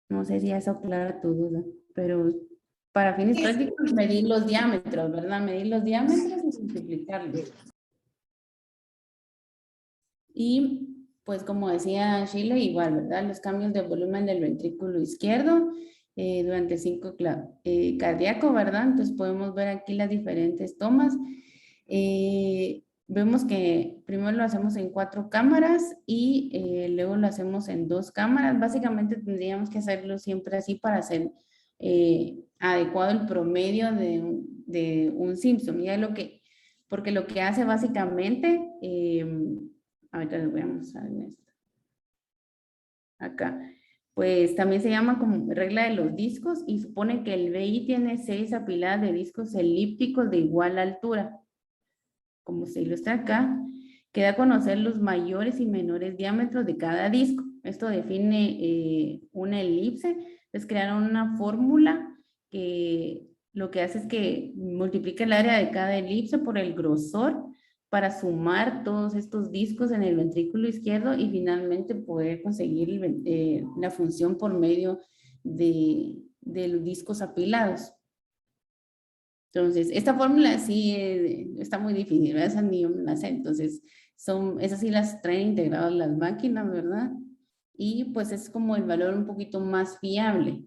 No sé si eso aclara tu duda, pero para fines prácticos medir los diámetros, ¿verdad? Medir los diámetros y multiplicarlos. Y pues como decía Sheila, igual, ¿verdad? Los cambios de volumen del ventrículo izquierdo durante el ciclo cardíaco, ¿verdad? Entonces podemos ver aquí las diferentes tomas. Vemos que primero lo hacemos en 4 cámaras y luego lo hacemos en 2 cámaras. Básicamente tendríamos que hacerlo siempre así para hacer adecuado el promedio de un Simpson. Ya porque lo que hace básicamente, ahorita les voy a mostrar en esto. Acá. Pues también se llama como regla de los discos y supone que el BI tiene 6 apiladas de discos elípticos de igual altura. Como se ilustra acá, queda a conocer los mayores y menores diámetros de cada disco. Esto define una elipse. Entonces crearon una fórmula que lo que hace es que multiplica el área de cada elipse por el grosor para sumar todos estos discos en el ventrículo izquierdo y finalmente poder conseguir la función por medio de los discos apilados. Entonces, esta fórmula sí está muy difícil, ¿verdad? Esas ni yo me las sé. Entonces, esas sí las traen integradas las máquinas, ¿verdad? Y pues es como el valor un poquito más fiable.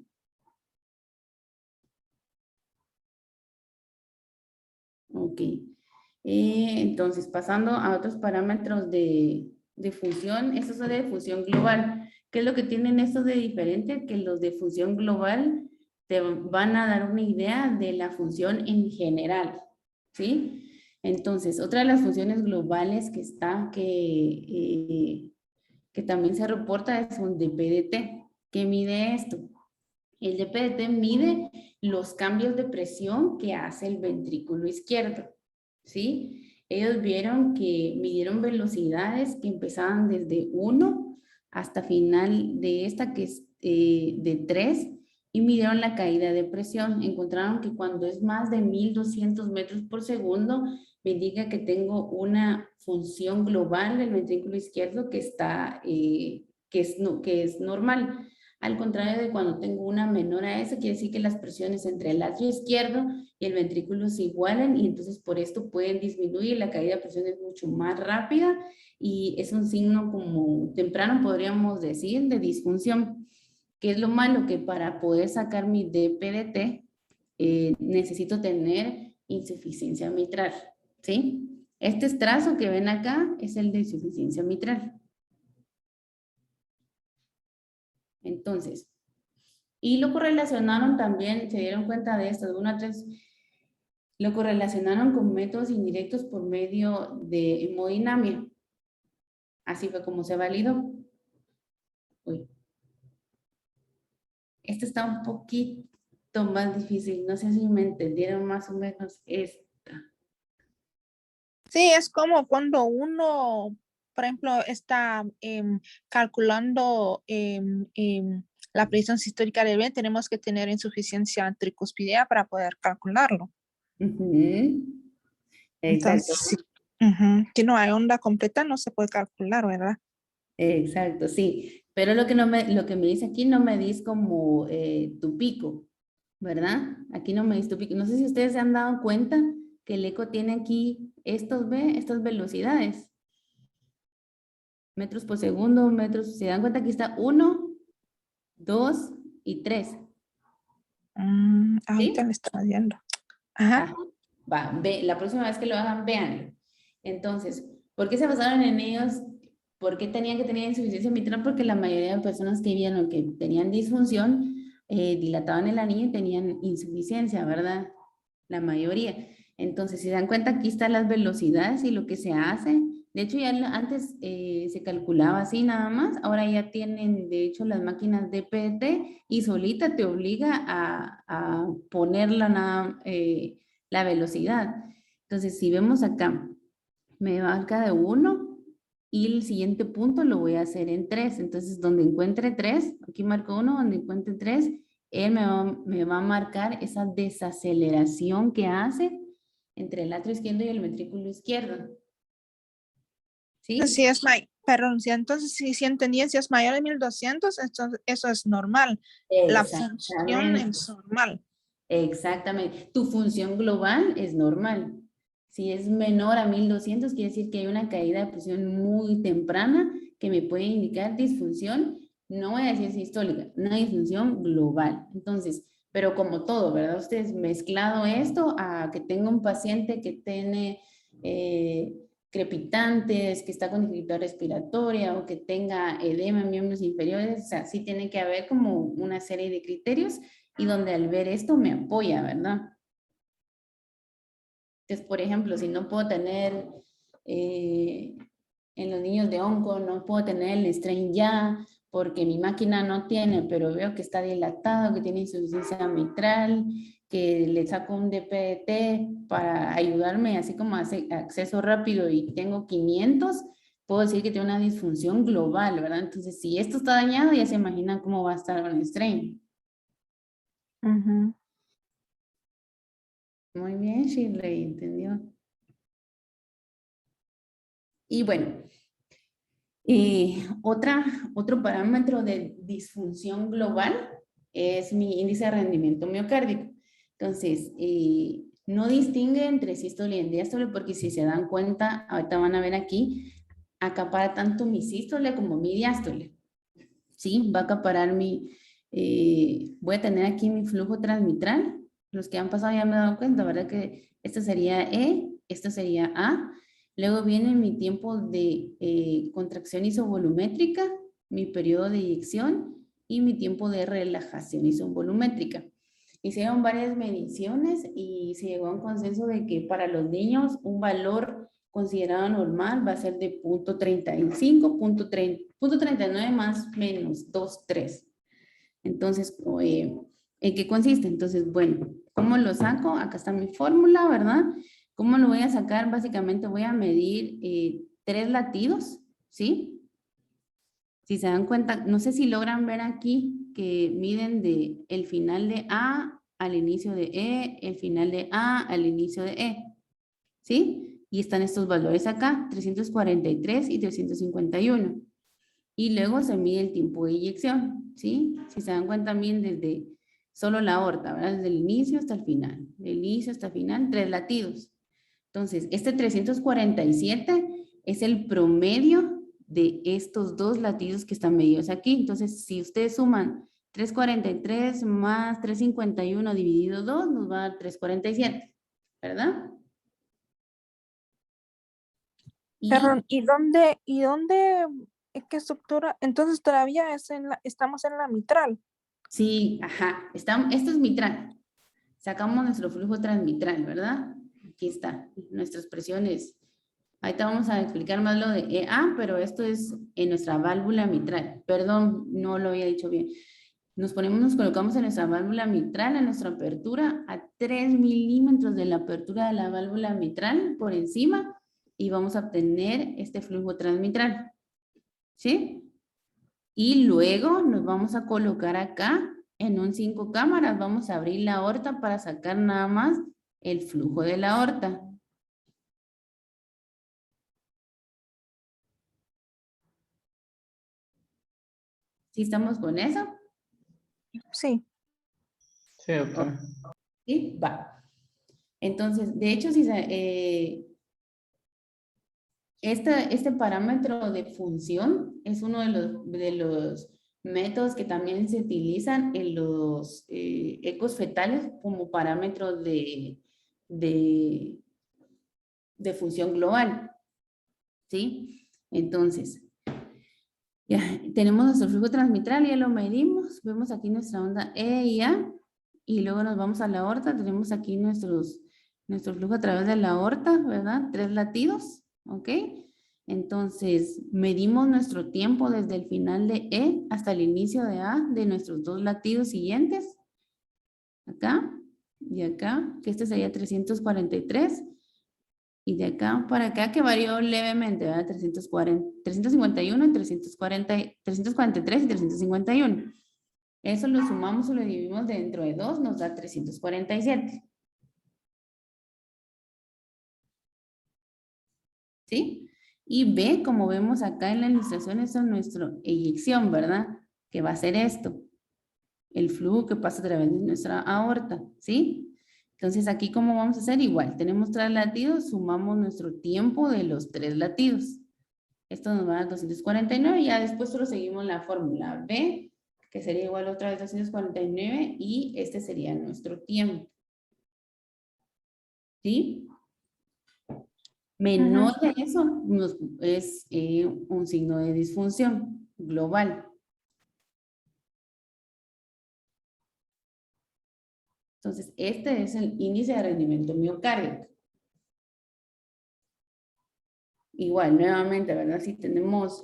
Ok. Entonces, pasando a otros parámetros de función, estos son de función global. ¿Qué es lo que tienen estos de diferente? Que los de función global te van a dar una idea de la función en general, ¿sí? Entonces, otra de las funciones globales que está, que también se reporta es un DPDT. ¿Qué mide esto? El DPDT mide los cambios de presión que hace el ventrículo izquierdo, ¿sí? Ellos vieron que midieron velocidades que empezaban desde 1 hasta final de esta que es de 3 y midieron la caída de presión. Encontraron que cuando es más de 1200 metros por segundo, me indica que tengo una función global del ventrículo izquierdo que está, que es normal. Al contrario de cuando tengo una menor a esa, quiere decir que las presiones entre el atrio izquierdo y el ventrículo se igualan y entonces por esto pueden disminuir, la caída de presión es mucho más rápida y es un signo como temprano, podríamos decir, de disfunción. ¿Qué es lo malo? Que para poder sacar mi DPDT necesito tener insuficiencia mitral, ¿sí? Este trazo que ven acá es el de insuficiencia mitral. Entonces, y lo correlacionaron también, se dieron cuenta de esto, de 1 a 3, lo correlacionaron con métodos indirectos por medio de hemodinamia. Así fue como se validó. Uy. Esto está un poquito más difícil, no sé si me entendieron más o menos esta. Sí, es como cuando uno, por ejemplo, está calculando la presión sistólica del bien, tenemos que tener insuficiencia tricuspidea para poder calcularlo. Exacto. Entonces, si no hay onda completa, no se puede calcular, ¿verdad? Exacto, sí. Pero lo que me dice aquí no me dice como tu pico, ¿verdad? Aquí no me dice tu pico. No sé si ustedes se han dado cuenta que el eco tiene aquí estas velocidades. Metros por segundo, metros. ¿Se dan cuenta? Aquí está 1, 2 y 3. Ahorita le estaba viendo. Ajá. Ajá. Va, la próxima vez que lo hagan, véanlo. Entonces, ¿por qué se basaron en ellos? ¿Por qué tenían que tener insuficiencia mitral? Porque la mayoría de personas que vieron que tenían disfunción, dilataban el anillo y tenían insuficiencia, ¿verdad? La mayoría. Entonces, si se dan cuenta, aquí están las velocidades y lo que se hace De hecho, ya antes se calculaba así nada más. Ahora ya tienen, de hecho, las máquinas de PET y solita te obliga a poner la velocidad. Entonces, si vemos acá, me marca de 1 y el siguiente punto lo voy a hacer en 3. Entonces, donde encuentre 3, aquí marco 1, donde encuentre 3, él me va a marcar esa desaceleración que hace entre el atrio izquierdo y el ventrículo izquierdo. ¿Sí? Si es perdón, si entonces si entendían, si es mayor de 1200, entonces eso es normal. La función es normal. Exactamente. Tu función global es normal. Si es menor a 1200, quiere decir que hay una caída de presión muy temprana que me puede indicar disfunción, no voy a decir sistólica, una disfunción global. Entonces, pero como todo, ¿verdad? Ustedes mezclado esto a que tenga un paciente que tiene crepitantes, que está con dificultad respiratoria o que tenga edema en miembros inferiores, o sea, sí tiene que haber como una serie de criterios y donde al ver esto me apoya, ¿verdad? Entonces, por ejemplo, si no puedo tener en los niños de onco, no puedo tener el strain ya porque mi máquina no tiene, pero veo que está dilatado, que tiene insuficiencia mitral, que le saco un DPT para ayudarme, así como hace acceso rápido y tengo 500, puedo decir que tiene una disfunción global, ¿verdad? Entonces, si esto está dañado, ya se imaginan cómo va a estar con el strain. Muy bien, Shirley, ¿entendió? Y bueno, otro parámetro de disfunción global es mi índice de rendimiento miocárdico. Entonces, no distingue entre sístole y diástole porque si se dan cuenta, ahorita van a ver aquí, acapara tanto mi sístole como mi diástole. ¿Sí? Va a acaparar voy a tener aquí mi flujo transmitral. Los que han pasado ya me han dado cuenta, ¿verdad? Que esto sería E, esto sería A. Luego viene mi tiempo de contracción isovolumétrica, mi periodo de eyección y mi tiempo de relajación isovolumétrica. Hicieron varias mediciones y se llegó a un consenso de que para los niños un valor considerado normal va a ser de 0.35, 0.39 más menos 2,3. Entonces, ¿en qué consiste? Entonces, bueno, ¿cómo lo saco? Acá está mi fórmula, ¿verdad? ¿Cómo lo voy a sacar? Básicamente voy a medir 3 latidos, ¿sí? Si se dan cuenta, no sé si logran ver aquí que miden de el final de A al inicio de E, el final de A al inicio de E, ¿sí? Y están estos valores acá, 343 y 351. Y luego se mide el tiempo de eyección, ¿sí? Si se dan cuenta, bien desde solo la aorta, ¿verdad? Desde el inicio hasta el final. Del inicio hasta el final, 3 latidos. Entonces, este 347 es el promedio de estos 2 latidos que están medidos aquí. Entonces, si ustedes suman 343 más 351 dividido 2, nos va a dar 347, ¿verdad? Perdón, ¿y dónde, qué estructura? Entonces todavía estamos en la mitral. Sí, ajá. Esto es mitral. Sacamos nuestro flujo transmitral, ¿verdad? Aquí está, nuestras presiones. Ahorita vamos a explicar más lo de EA, pero esto es en nuestra válvula mitral. Perdón, no lo había dicho bien. Nos colocamos en nuestra válvula mitral, en nuestra apertura, a 3 milímetros de la apertura de la válvula mitral por encima y vamos a obtener este flujo transmitral. ¿Sí? Y luego nos vamos a colocar acá en un 5 cámaras. Vamos a abrir la aorta para sacar nada más el flujo de la aorta. ¿Sí estamos con eso? Sí. Sí, doctora. Sí, va. Entonces, de hecho, este parámetro de función es uno de los métodos que también se utilizan en los ecos fetales como parámetro de función global. ¿Sí? Entonces, ya tenemos nuestro flujo transmitral, ya lo medimos, vemos aquí nuestra onda E y A, y luego nos vamos a la aorta, tenemos aquí nuestro flujo a través de la aorta, ¿verdad? 3 latidos, ¿ok? Entonces, medimos nuestro tiempo desde el final de E hasta el inicio de A de nuestros dos latidos siguientes. Acá y acá, que este sería 343. Y de acá para acá, que varió levemente, ¿verdad? 351 y 343 y 351. Eso lo sumamos o lo dividimos dentro de 2, nos da 347. ¿Sí? Y B, como vemos acá en la ilustración, eso es nuestra eyección, ¿verdad? Que va a ser esto. El flujo que pasa a través de nuestra aorta, ¿sí? Entonces aquí, ¿cómo vamos a hacer? Igual, tenemos 3 latidos, sumamos nuestro tiempo de los 3 latidos. Esto nos va a dar 249 y ya después solo seguimos la fórmula B, que sería igual otra vez 249 y este sería nuestro tiempo. ¿Sí? Menor de eso es un signo de disfunción global. Entonces, este es el índice de rendimiento miocárdico. Igual, nuevamente, ¿verdad? Si tenemos,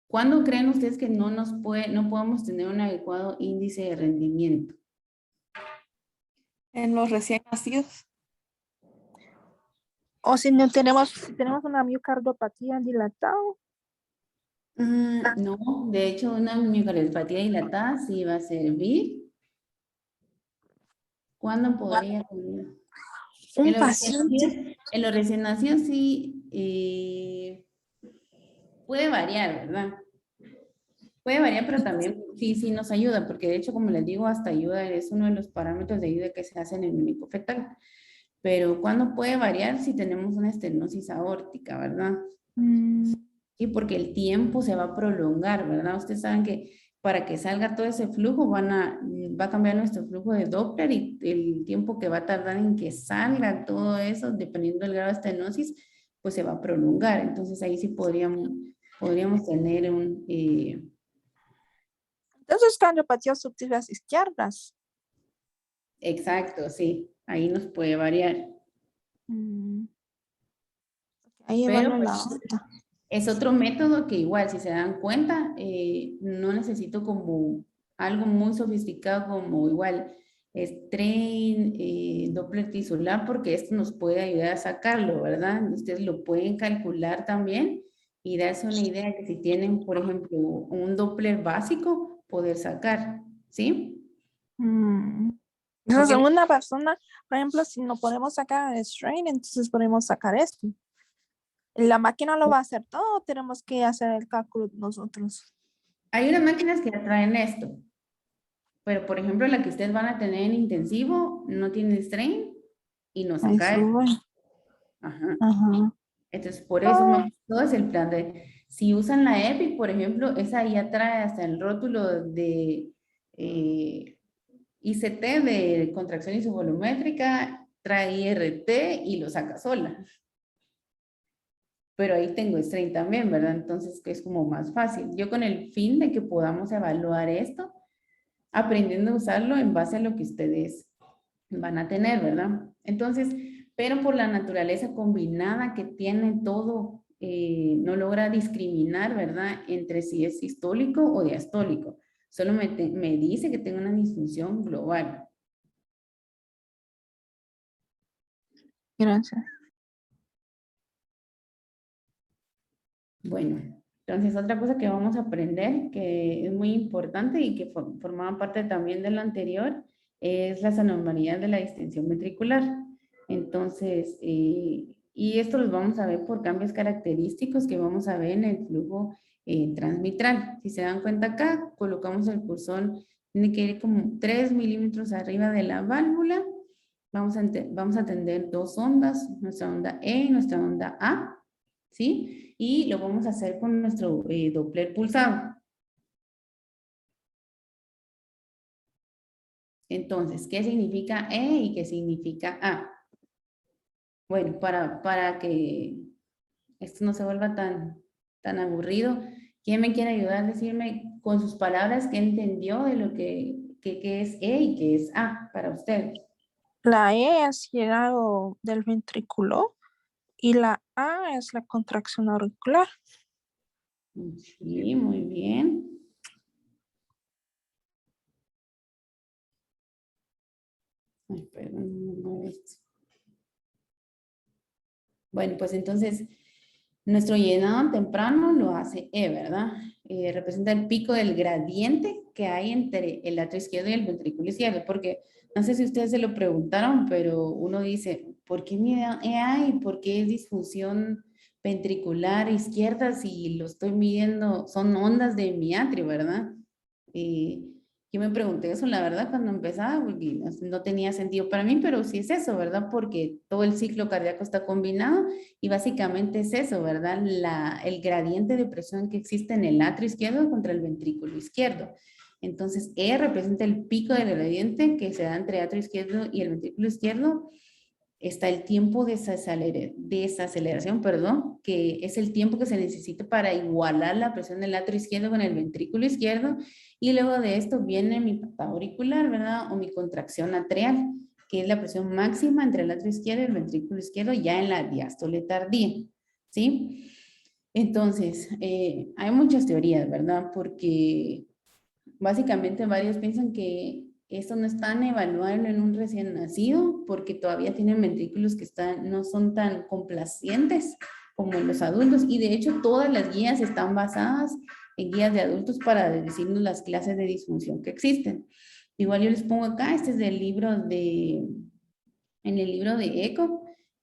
¿cuándo creen ustedes que no podemos tener un adecuado índice de rendimiento? En los recién nacidos. O si no tenemos, una miocardiopatía dilatada. No, de hecho, una miocardiopatía dilatada sí va a servir. ¿Cuándo podría tener? Un En los paciente. recién nacidos sí puede variar, ¿verdad? Puede variar, pero también sí nos ayuda, porque de hecho, como les digo, hasta ayuda, es uno de los parámetros de ayuda que se hacen en el único fetal. Pero ¿cuándo puede variar? Si tenemos una estenosis aórtica, ¿verdad? Sí, porque el tiempo se va a prolongar, ¿verdad? Ustedes saben que para que salga todo ese flujo va a cambiar nuestro flujo de Doppler y el tiempo que va a tardar en que salga todo eso, dependiendo del grado de estenosis, pues se va a prolongar. Entonces ahí sí podríamos tener un... Entonces, cardiopatías obstructivas izquierdas. exacto, sí. Ahí nos puede variar. Ahí Pero evalúo pues, la otra. es otro método que igual, si se dan cuenta, no necesito como algo muy sofisticado como igual strain, Doppler tisular, porque esto nos puede ayudar a sacarlo, ¿verdad? Ustedes lo pueden calcular también y darse una idea que si tienen, por ejemplo, un Doppler básico, poder sacar, ¿sí? Entonces, en una persona, por ejemplo, si no podemos sacar el strain, entonces podemos sacar esto. La máquina lo va a hacer todo, tenemos que hacer el cálculo nosotros. Hay unas máquinas que ya traen esto, pero por ejemplo la que ustedes van a tener en intensivo no tiene strain y no Ahí saca esto. sube. Ajá. Ajá. Entonces por eso más que todo es el plan de, si usan la EPIC, por ejemplo, esa ya trae hasta el rótulo de ICT de contracción isovolumétrica, trae IRT y lo saca sola. Pero ahí tengo strain también, ¿verdad? Entonces que es como más fácil. Yo con el fin de que podamos evaluar esto, aprendiendo a usarlo en base a lo que ustedes van a tener, ¿verdad? Entonces, pero por la naturaleza combinada que tiene todo, no logra discriminar, ¿verdad? Entre si es sistólico o diastólico. Solo me dice que tengo una disfunción global. Gracias. Bueno, entonces otra cosa que vamos a aprender, que es muy importante y que formaba parte también de lo anterior, es las anomalías de la distensión ventricular. Entonces, y esto los vamos a ver por cambios característicos que vamos a ver en el flujo transmitral. Si se dan cuenta acá, colocamos el cursor, tiene que ir como 3 milímetros arriba de la válvula. Vamos a atender dos ondas, nuestra onda E y nuestra onda A, ¿sí? Y lo vamos a hacer con nuestro Doppler pulsado. Entonces, ¿qué significa E y qué significa A? Bueno, para que esto no se vuelva tan aburrido, ¿quién me quiere ayudar a decirme con sus palabras qué entendió de lo que es E y qué es A para ustedes? La E es llegado del ventrículo Y la A es la contracción auricular. Sí, muy bien. Ay, perdón, no me mueve esto. Bueno, pues entonces nuestro llenado temprano lo hace E, ¿verdad? Representa el pico del gradiente que hay entre el atrio izquierdo y el ventrículo izquierdo, porque no sé si ustedes se lo preguntaron, pero uno dice, ¿por qué mi EA y por qué es disfunción ventricular izquierda si lo estoy midiendo? Son ondas de mi atrio, ¿verdad? Yo me pregunté eso, la verdad, cuando empezaba, porque no tenía sentido para mí, pero sí es eso, ¿verdad? Porque todo el ciclo cardíaco está combinado y básicamente es eso, ¿verdad? El gradiente de presión que existe en el atrio izquierdo contra el ventrículo izquierdo. Entonces, E representa el pico del gradiente que se da entre el atrio izquierdo y el ventrículo izquierdo. Está el tiempo de desaceleración, perdón, que es el tiempo que se necesita para igualar la presión del atrio izquierdo con el ventrículo izquierdo. Y luego de esto viene mi patada auricular, ¿verdad? O mi contracción atrial, que es la presión máxima entre el atrio izquierdo y el ventrículo izquierdo ya en la diástole tardía, ¿sí? Entonces, hay muchas teorías, ¿verdad? Porque básicamente varios piensan que esto no es tan evaluable en un recién nacido porque todavía tienen ventrículos que no son tan complacientes como en los adultos y de hecho todas las guías están basadas en guías de adultos para decirnos las clases de disfunción que existen. Igual yo les pongo acá, este es del libro en el libro de ECO,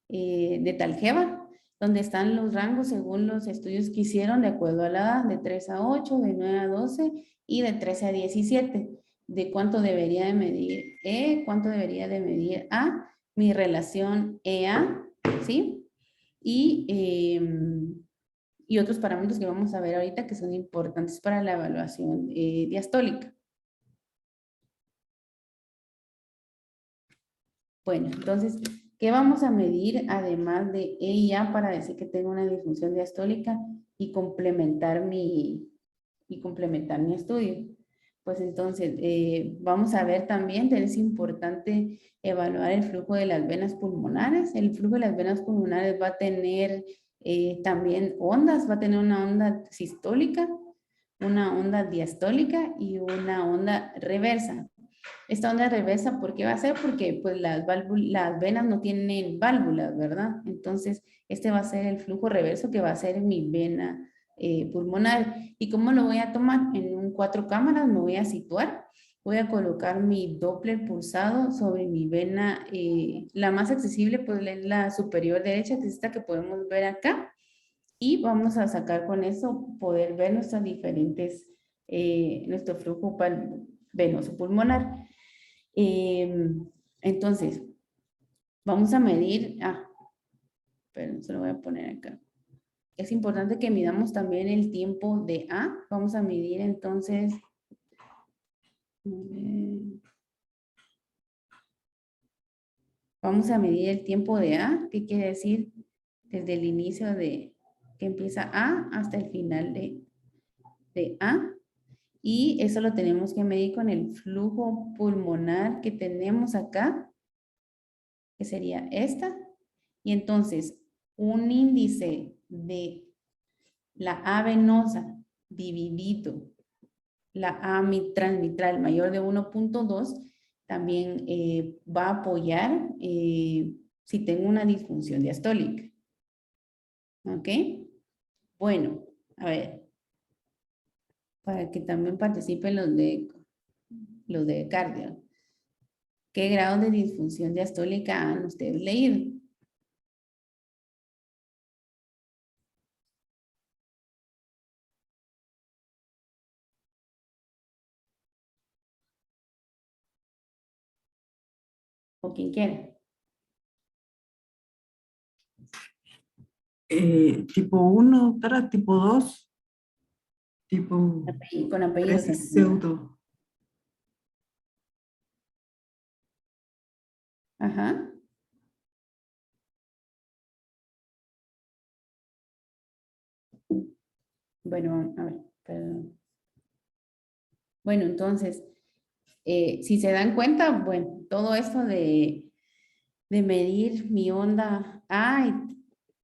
de Taljeva, donde están los rangos según los estudios que hicieron de acuerdo a la edad, de 3 a 8, de 9 a 12 y de 13 a 17, de cuánto debería de medir E, cuánto debería de medir A, mi relación EA, ¿sí? Y otros parámetros que vamos a ver ahorita que son importantes para la evaluación diastólica. Bueno, entonces, ¿qué vamos a medir además de E y A para decir que tengo una disfunción diastólica y complementar mi estudio? Pues entonces, vamos a ver también, es importante evaluar el flujo de las venas pulmonares. El flujo de las venas pulmonares va a tener también ondas, va a tener una onda sistólica, una onda diastólica y una onda reversa. Esta onda reversa, ¿por qué va a ser? Porque pues las venas no tienen válvulas, ¿verdad? Entonces, este va a ser el flujo reverso que va a ser mi vena pulmonar. ¿Y cómo lo voy a tomar? En un 4 cámaras me voy a situar. Voy a colocar mi Doppler pulsado sobre mi vena, la más accesible pues es la superior derecha, que es esta que podemos ver acá. Y vamos a sacar con eso, poder ver nuestras diferentes, nuestro flujo venoso pulmonar. Entonces, vamos a medir, pero se lo voy a poner acá. Es importante que midamos también el tiempo de A. Vamos a medir entonces, vamos a medir el tiempo de A, que quiere decir desde el inicio de que empieza A hasta el final de A. Y eso lo tenemos que medir con el flujo pulmonar que tenemos acá, que sería esta. Y entonces, un índice de la A venosa dividido la A transmitral mayor de 1.2 también va a apoyar si tengo una disfunción diastólica. ¿Ok? Bueno, a ver, para que también participen los de cardio. ¿Qué grado de disfunción diastólica han ustedes leído? O quien quiera. Tipo 1, doctora, tipo 2, tipo Con apellidos. 3 pseudo. Ajá. Bueno, a ver, perdón. Bueno, entonces, si se dan cuenta, bueno, todo esto de medir mi onda A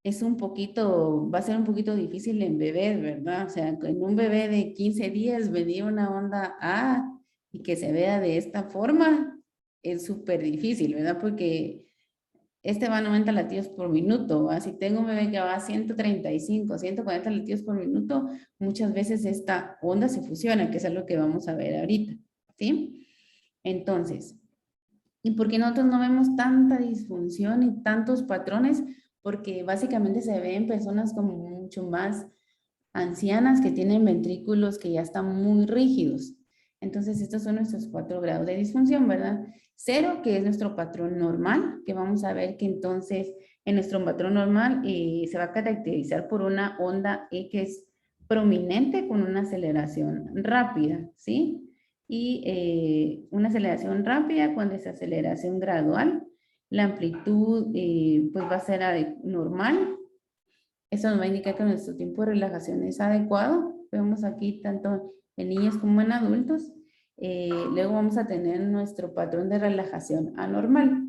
es un poquito, va a ser un poquito difícil en bebés, ¿verdad? O sea, en un bebé de 15 días venir una onda A y que se vea de esta forma es súper difícil, ¿verdad? Porque este va a 90 latidos por minuto, ¿va? Si tengo un bebé que va a 135, 140 latidos por minuto, muchas veces esta onda se fusiona, que es algo que vamos a ver ahorita, ¿sí? Entonces, ¿y por qué nosotros no vemos tanta disfunción y tantos patrones? Porque básicamente se ve en personas como mucho más ancianas que tienen ventrículos que ya están muy rígidos. Entonces, estos son nuestros 4 grados de disfunción, ¿verdad? 0, que es nuestro patrón normal, que vamos a ver que entonces en nuestro patrón normal se va a caracterizar por una onda E que es prominente con una aceleración rápida, ¿sí? Y una aceleración rápida con desaceleración gradual. La amplitud pues va a ser normal. Eso nos va a indicar que nuestro tiempo de relajación es adecuado. Vemos aquí tanto en niños como en adultos. Luego vamos a tener nuestro patrón de relajación anormal.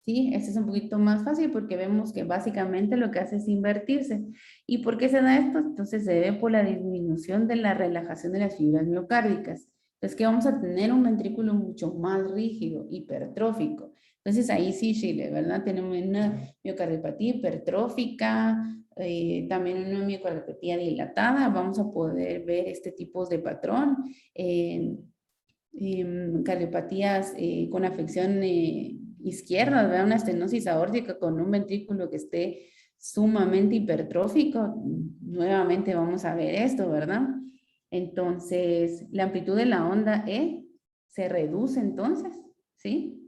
¿Sí? Este es un poquito más fácil porque vemos que básicamente lo que hace es invertirse. ¿Y por qué se da esto? Entonces se debe por la disminución de la relajación de las fibras miocárdicas. Entonces que vamos a tener un ventrículo mucho más rígido, hipertrófico. Entonces ahí sí, Chile, ¿verdad? Tenemos una miocardiopatía hipertrófica, también una miocardiopatía dilatada. Vamos a poder ver este tipo de patrón. Cardiopatías con afección izquierda, ¿verdad? Una estenosis aórtica con un ventrículo que esté sumamente hipertrófico. Nuevamente vamos a ver esto, ¿verdad? Entonces, la amplitud de la onda E se reduce entonces, ¿sí?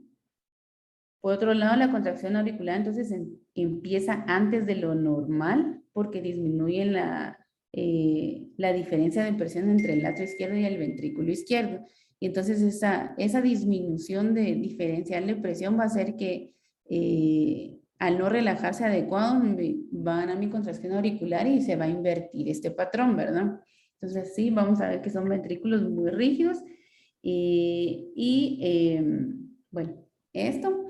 Por otro lado, la contracción auricular entonces empieza antes de lo normal porque disminuye la diferencia de presión entre el atrio izquierdo y el ventrículo izquierdo. Y entonces esa disminución de diferencial de presión va a hacer que al no relajarse adecuado va a ganar mi contracción auricular y se va a invertir este patrón, ¿verdad? Entonces sí, vamos a ver que son ventrículos muy rígidos bueno, esto.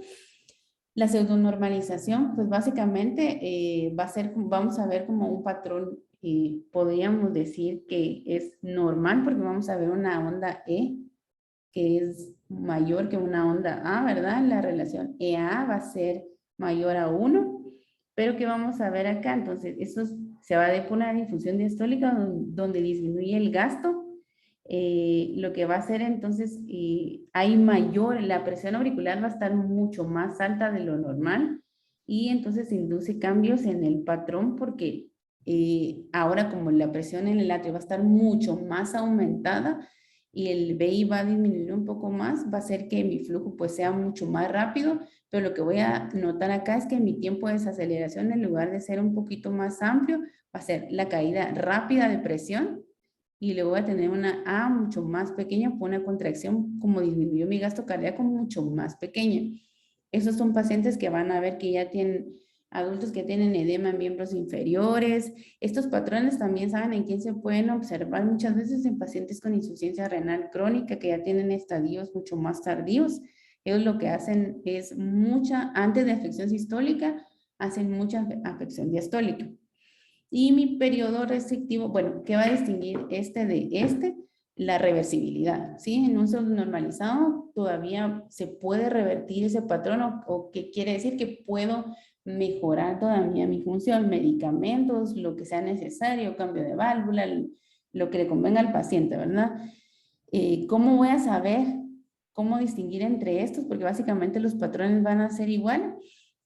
La pseudonormalización, pues básicamente vamos a ver como un patrón, podríamos decir que es normal porque vamos a ver una onda E que es mayor que una onda A, ¿verdad? La relación EA va a ser mayor a 1, pero ¿qué vamos a ver acá? Entonces, eso se va a dar por una difusión diastólica donde disminuye el gasto. Lo que va a hacer entonces, la presión auricular va a estar mucho más alta de lo normal y entonces induce cambios en el patrón porque ahora como la presión en el atrio va a estar mucho más aumentada y el BI va a disminuir un poco más, va a hacer que mi flujo pues sea mucho más rápido, pero lo que voy a notar acá es que mi tiempo de desaceleración en lugar de ser un poquito más amplio, va a ser la caída rápida de presión y luego voy a tener una A mucho más pequeña por una contracción como disminuyó mi gasto cardíaco mucho más pequeña. Esos son pacientes que van a ver que ya tienen adultos que tienen edema en miembros inferiores. Estos patrones también saben en quién se pueden observar muchas veces en pacientes con insuficiencia renal crónica que ya tienen estadios mucho más tardíos. Ellos lo que hacen es antes de afección sistólica, hacen mucha afección diastólica. Y mi periodo restrictivo, bueno, ¿qué va a distinguir este de este? La reversibilidad, ¿sí? En un subnormalizado todavía se puede revertir ese patrón o ¿qué quiere decir? Que puedo mejorar todavía mi función, medicamentos, lo que sea necesario, cambio de válvula, lo que le convenga al paciente, ¿verdad? ¿Cómo voy a saber cómo distinguir entre estos? Porque básicamente los patrones van a ser igual.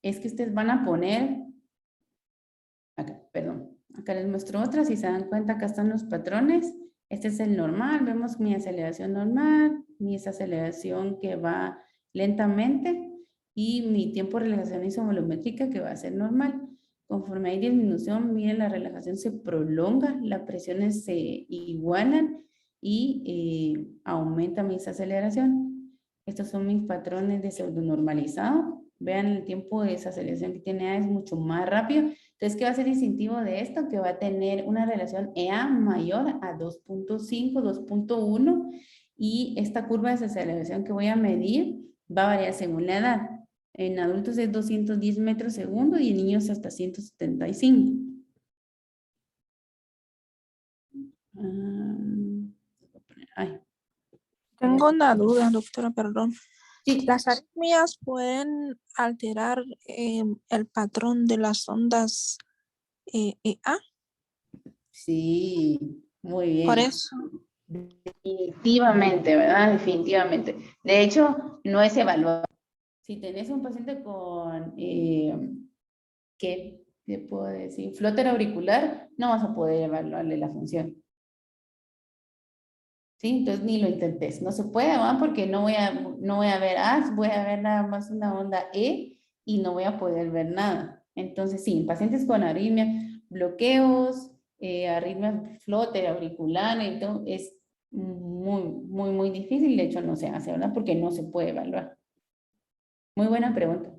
Es que ustedes van a poner, acá les muestro otra, si se dan cuenta acá están los patrones. Este es el normal, vemos mi aceleración normal, mi desaceleración que va lentamente y mi tiempo de relajación isovolumétrica que va a ser normal. Conforme hay disminución, miren la relajación se prolonga, las presiones se igualan y aumenta mi desaceleración. Estos son mis patrones de pseudonormalizado. Vean el tiempo de desaceleración que tiene A es mucho más rápido. Entonces, ¿qué va a ser distintivo de esto? Que va a tener una relación EA mayor a 2.5, 2.1 y esta curva de desaceleración que voy a medir va a variar según la edad. En adultos es 210 metros segundo y en niños hasta 175. Ay, Tengo una duda, doctora, perdón. sí, ¿Las arritmias pueden alterar el patrón de las ondas EA? sí, muy bien. Por eso. Definitivamente, ¿verdad? Definitivamente. De hecho, no es evaluado. Si tenés un paciente con, ¿qué te puedo decir? Flóter auricular, no vas a poder evaluarle la función. ¿Sí? Entonces ni lo intentes. No se puede, ¿verdad? Porque no voy a ver AS, voy a ver nada más una onda E y no voy a poder ver nada. Entonces, sí, en pacientes con arritmia, bloqueos, arritmia flóter auricular, entonces es muy difícil. De hecho, no se hace, ¿verdad? Porque no se puede evaluar. Muy buena pregunta.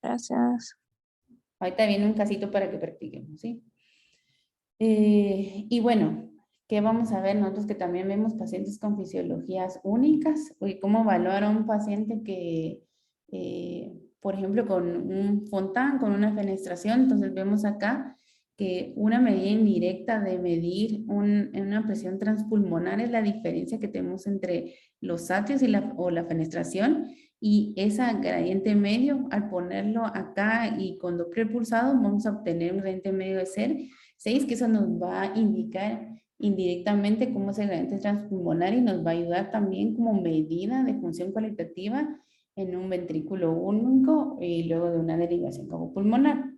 Gracias. Ahorita viene un casito para que practiquemos, ¿sí? Y bueno, ¿qué vamos a ver? Nosotros que también vemos pacientes con fisiologías únicas. Oye, ¿cómo evaluar a un paciente que, por ejemplo, con un Fontan, con una fenestración? Entonces vemos acá que una medida indirecta de medir una presión transpulmonar es la diferencia que tenemos entre los atrios y o la fenestración. Y esa gradiente medio, al ponerlo acá y con Doppler pulsado, vamos a obtener un gradiente medio de ser 6, que eso nos va a indicar indirectamente cómo es el gradiente transpulmonar y nos va a ayudar también como medida de función cualitativa en un ventrículo único y luego de una derivación pulmonar.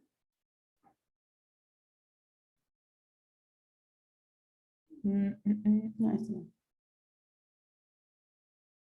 No, eso no.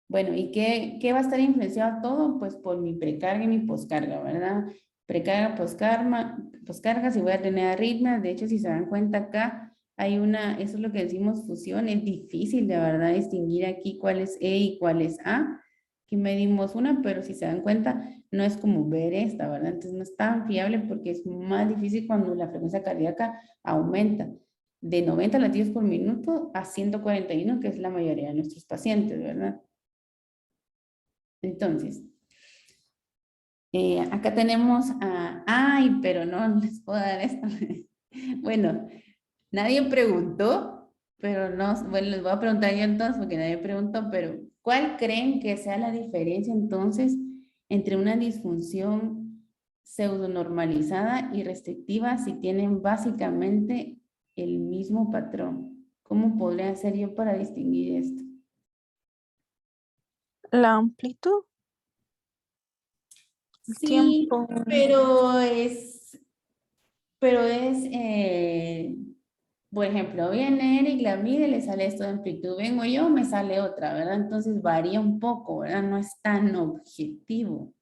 Bueno, ¿y qué va a estar influenciado todo? Pues por mi precarga y mi poscarga, ¿verdad? Precarga, poscarga, si voy a tener arritmias. De hecho, si se dan cuenta acá, hay eso es lo que decimos fusión. Es difícil, de verdad, distinguir aquí cuál es E y cuál es A. Aquí medimos una, pero si se dan cuenta, no es como ver esta, ¿verdad? Entonces no es tan fiable porque es más difícil cuando la frecuencia cardíaca aumenta de 90 latidos por minuto a 141, que es la mayoría de nuestros pacientes, ¿verdad? Entonces, acá tenemos ay, pero no les puedo dar esto. Bueno, nadie preguntó, pero no, bueno, les voy a preguntar yo entonces porque nadie preguntó, pero ¿cuál creen que sea la diferencia entonces entre una disfunción pseudonormalizada y restrictiva si tienen básicamente el mismo patrón? ¿Cómo podría hacer yo para distinguir esto? La amplitud. El Sí, tiempo. pero por ejemplo, viene Eric, la mide, le sale esto de amplitud, vengo yo, me sale otra, ¿verdad? Entonces varía un poco, ¿verdad? No es tan objetivo.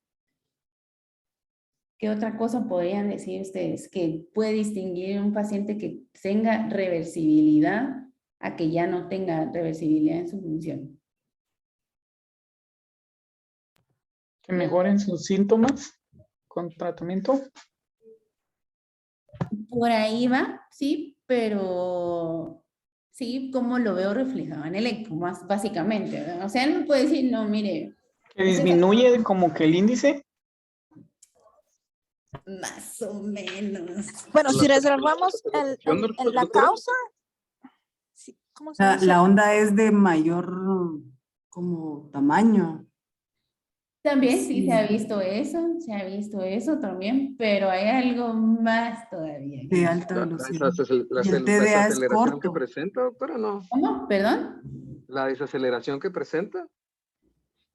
¿Qué otra cosa podrían decir ustedes que puede distinguir un paciente que tenga reversibilidad a que ya no tenga reversibilidad en su función? Que mejoren sus síntomas con tratamiento. Por ahí va, sí, pero sí, como lo veo reflejado en el ECMO, más básicamente, ¿verdad? O sea, él no puede decir, no, mire. Que disminuye como que el índice. Más o menos. Bueno, si reservamos la causa, sí, ¿cómo se dice? La onda es de mayor como tamaño. También sí Sí. se ha visto eso también, pero hay algo más todavía. De alta La velocidad. la Y el TDA es desaceleración que corto. presenta, doctora, ¿no? ¿Cómo? ¿Perdón? La desaceleración que presenta.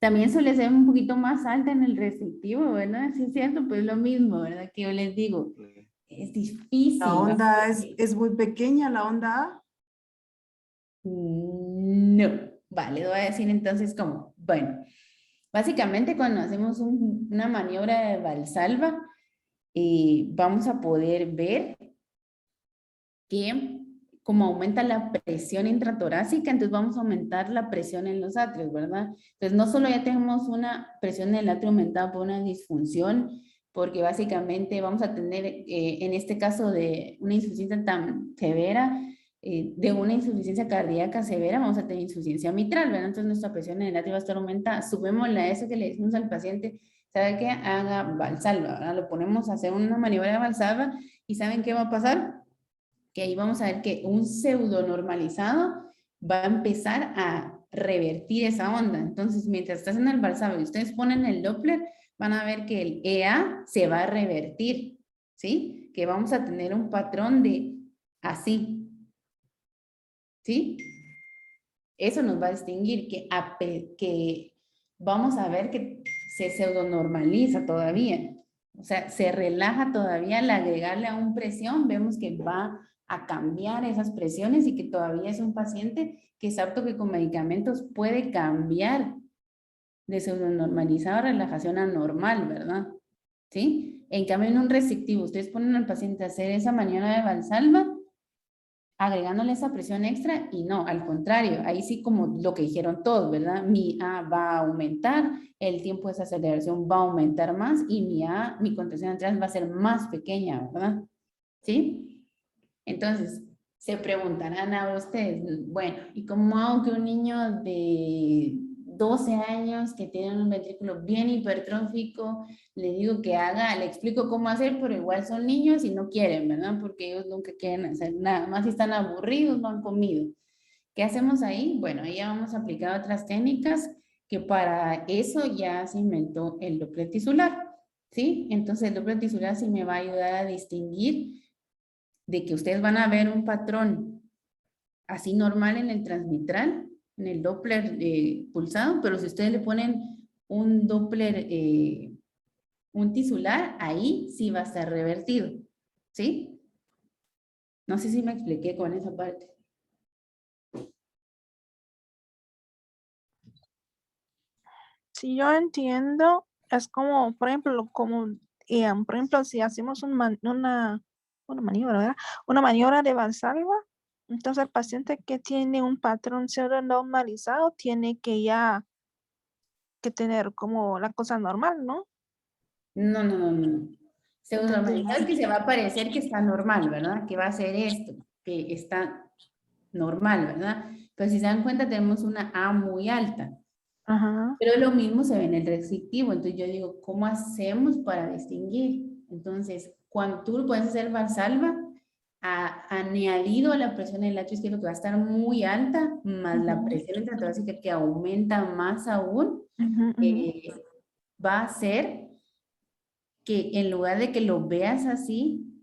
También suele ser un poquito más alta en el restrictivo, ¿verdad? Sí es cierto, pues lo mismo, ¿verdad? Que yo les digo, es difícil. La onda es muy pequeña, la onda A. No. Vale, voy a decir entonces cómo. Bueno, básicamente cuando hacemos una maniobra de Valsalva, vamos a poder ver que como aumenta la presión intratorácica, entonces vamos a aumentar la presión en los atrios, ¿verdad? Entonces no solo ya tenemos una presión del atrio aumentada por una disfunción, porque básicamente vamos a tener, en este caso de una insuficiencia tan severa, de una insuficiencia cardíaca severa, vamos a tener insuficiencia mitral, ¿verdad? Entonces nuestra presión en el atrio va a estar aumentada. Subémosle a eso que le decimos al paciente, ¿sabe qué? Haga Valsalva, ¿verdad? Lo ponemos a hacer una maniobra de Valsalva y ¿saben qué va a pasar? Que ahí vamos a ver que un pseudo normalizado va a empezar a revertir esa onda. Entonces, mientras estás en el Valsalva y ustedes ponen el Doppler, van a ver que el EA se va a revertir, ¿sí? Que vamos a tener un patrón de así, ¿sí? Eso nos va a distinguir que vamos a ver que se pseudonormaliza todavía. O sea, se relaja todavía al agregarle a una presión, vemos que va a cambiar esas presiones y que todavía es un paciente que es apto que con medicamentos puede cambiar de pseudonormalizado a relajación anormal, ¿verdad? ¿Sí? En cambio, en un restrictivo, ustedes ponen al paciente a hacer esa maniobra de Valsalva, agregándole esa presión extra y no, al contrario, ahí sí como lo que dijeron todos, ¿verdad? Mi A va a aumentar, el tiempo de esa aceleración va a aumentar más y mi contracción atrás va a ser más pequeña, ¿verdad? ¿Sí? Entonces, se preguntarán a ustedes, bueno, ¿y cómo hago que un niño de 12 años que tiene un ventrículo bien hipertrófico, le digo que haga, le explico cómo hacer, pero igual son niños y no quieren, ¿verdad? Porque ellos nunca quieren hacer nada más si están aburridos, no han comido. ¿Qué hacemos ahí? Bueno, ahí ya vamos a aplicar otras técnicas que para eso ya se inventó el Doppler tisular, ¿sí? Entonces el Doppler tisular sí me va a ayudar a distinguir de que ustedes van a ver un patrón así normal en el transmitral, en el Doppler pulsado, pero si ustedes le ponen un Doppler, un tisular, ahí sí va a estar revertido, ¿sí? No sé si me expliqué con esa parte. Si yo entiendo, es como, por ejemplo, por ejemplo, si hacemos una maniobra, ¿verdad? Una maniobra de Valsalva, entonces el paciente que tiene un patrón pseudo normalizado tiene que ya que tener como la cosa normal, ¿no? No, no, no, no. Pseudo Entendí. normalizado es que se va a parecer que está normal, ¿verdad? Que va a ser esto, que está normal, ¿verdad? Pero si se dan cuenta, tenemos una A muy alta. Ajá. Pero lo mismo se ve en el restrictivo. Entonces yo digo, ¿cómo hacemos para distinguir? Entonces, cuando tú puedes hacer Valsalva, añadido a la presión en el atrio izquierdo que va a estar muy alta, más la presión intratorácica que aumenta más aún, va a hacer que en lugar de que lo veas así,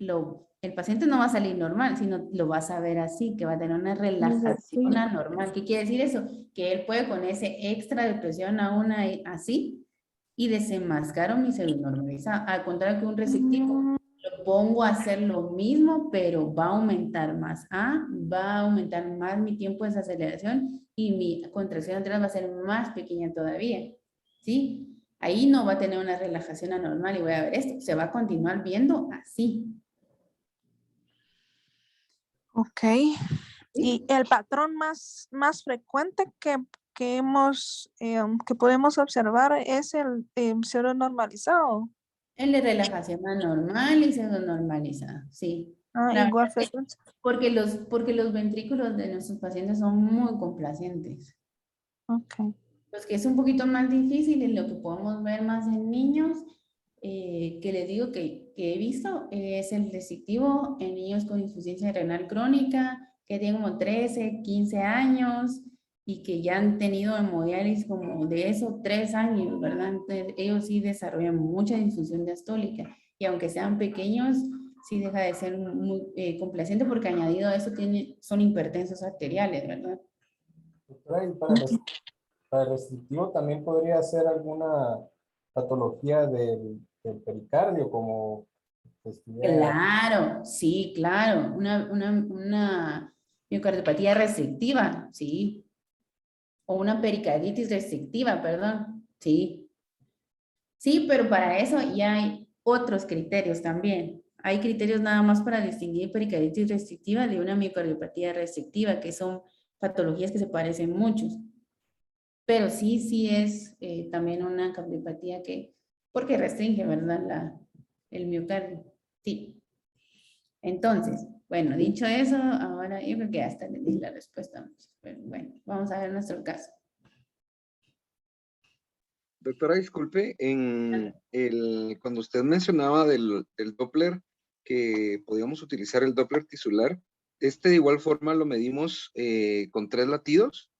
el paciente no va a salir normal, sino lo vas a ver así, que va a tener una relajación anormal. ¿Qué quiere decir eso? Que él puede con ese extra de presión aún así y desenmascarar mi pseudonormalizado. Al contrario que un restrictivo, lo pongo a hacer lo mismo, pero va a aumentar más A, va a aumentar más mi tiempo de desaceleración y mi contracción atrás va a ser más pequeña todavía. ¿Sí? Ahí no va a tener una relajación anormal y voy a ver esto. Se va a continuar viendo así. Ok. ¿Sí? Y el patrón más frecuente que podemos observar es el pseudo normalizado. El de relajación anormal y pseudonormalizada, sí. La Igual verdad es frecuencia. porque los ventrículos de nuestros pacientes son muy complacientes. Ok. Los que es un poquito más difícil y lo que podemos ver más en niños, que les digo que he visto, es el restrictivo en niños con insuficiencia renal crónica, que tienen como 13, 15 años y que ya han tenido hemodiálisis como de eso 3 años, ¿verdad? Entonces, ellos sí desarrollan mucha disfunción diastólica y aunque sean pequeños, sí deja de ser muy complaciente porque añadido a eso son hipertensos arteriales, ¿verdad? Doctora, y para el restrictivo también podría ser alguna patología del pericardio, como Claro, sí, claro. Una miocardiopatía restrictiva, sí. O una pericarditis restrictiva, perdón, sí. Sí, pero para eso ya hay otros criterios también. Hay criterios nada más para distinguir pericarditis restrictiva de una miocardiopatía restrictiva, que son patologías que se parecen muchos. Pero sí es también una cardiopatía porque restringe, ¿verdad? El miocardio. Sí. Entonces, bueno, dicho eso, ahora yo creo que hasta le di la respuesta. Pero bueno, vamos a ver nuestro caso. Doctora, disculpe, cuando usted mencionaba del Doppler, que podíamos utilizar el Doppler tisular, de igual forma lo medimos con 3 latidos.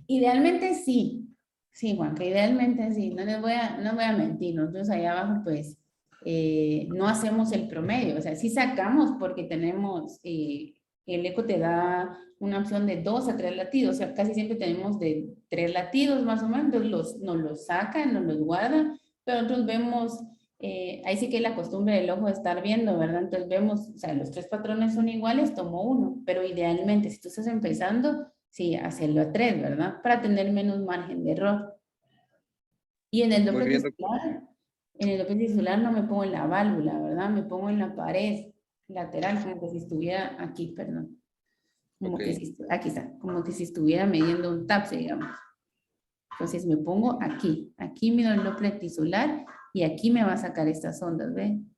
Idealmente sí, sí, Juanca, idealmente sí, no voy a mentir, nosotros allá abajo pues no hacemos el promedio, o sea, sí sacamos porque tenemos, el eco te da una opción de 2 a 3 latidos, o sea, casi siempre tenemos de 3 latidos más o menos, entonces nos los sacan, nos los guardan, pero nosotros vemos, ahí sí que hay la costumbre del ojo de estar viendo, ¿verdad? Entonces vemos, o sea, los 3 patrones son iguales, tomo uno, pero idealmente si tú estás empezando, sí, hacerlo a 3, ¿verdad? Para tener menos margen de error. Y en el Muy Doppler bien, tisular, en el Doppler tisular no me pongo en la válvula, ¿verdad? Me pongo en la pared lateral, como que si estuviera aquí, perdón. Como Ok. que si, aquí está, como que si estuviera midiendo un TAPS, digamos. Entonces me pongo aquí mido el Doppler tisular y aquí me va a sacar estas ondas, ¿ven?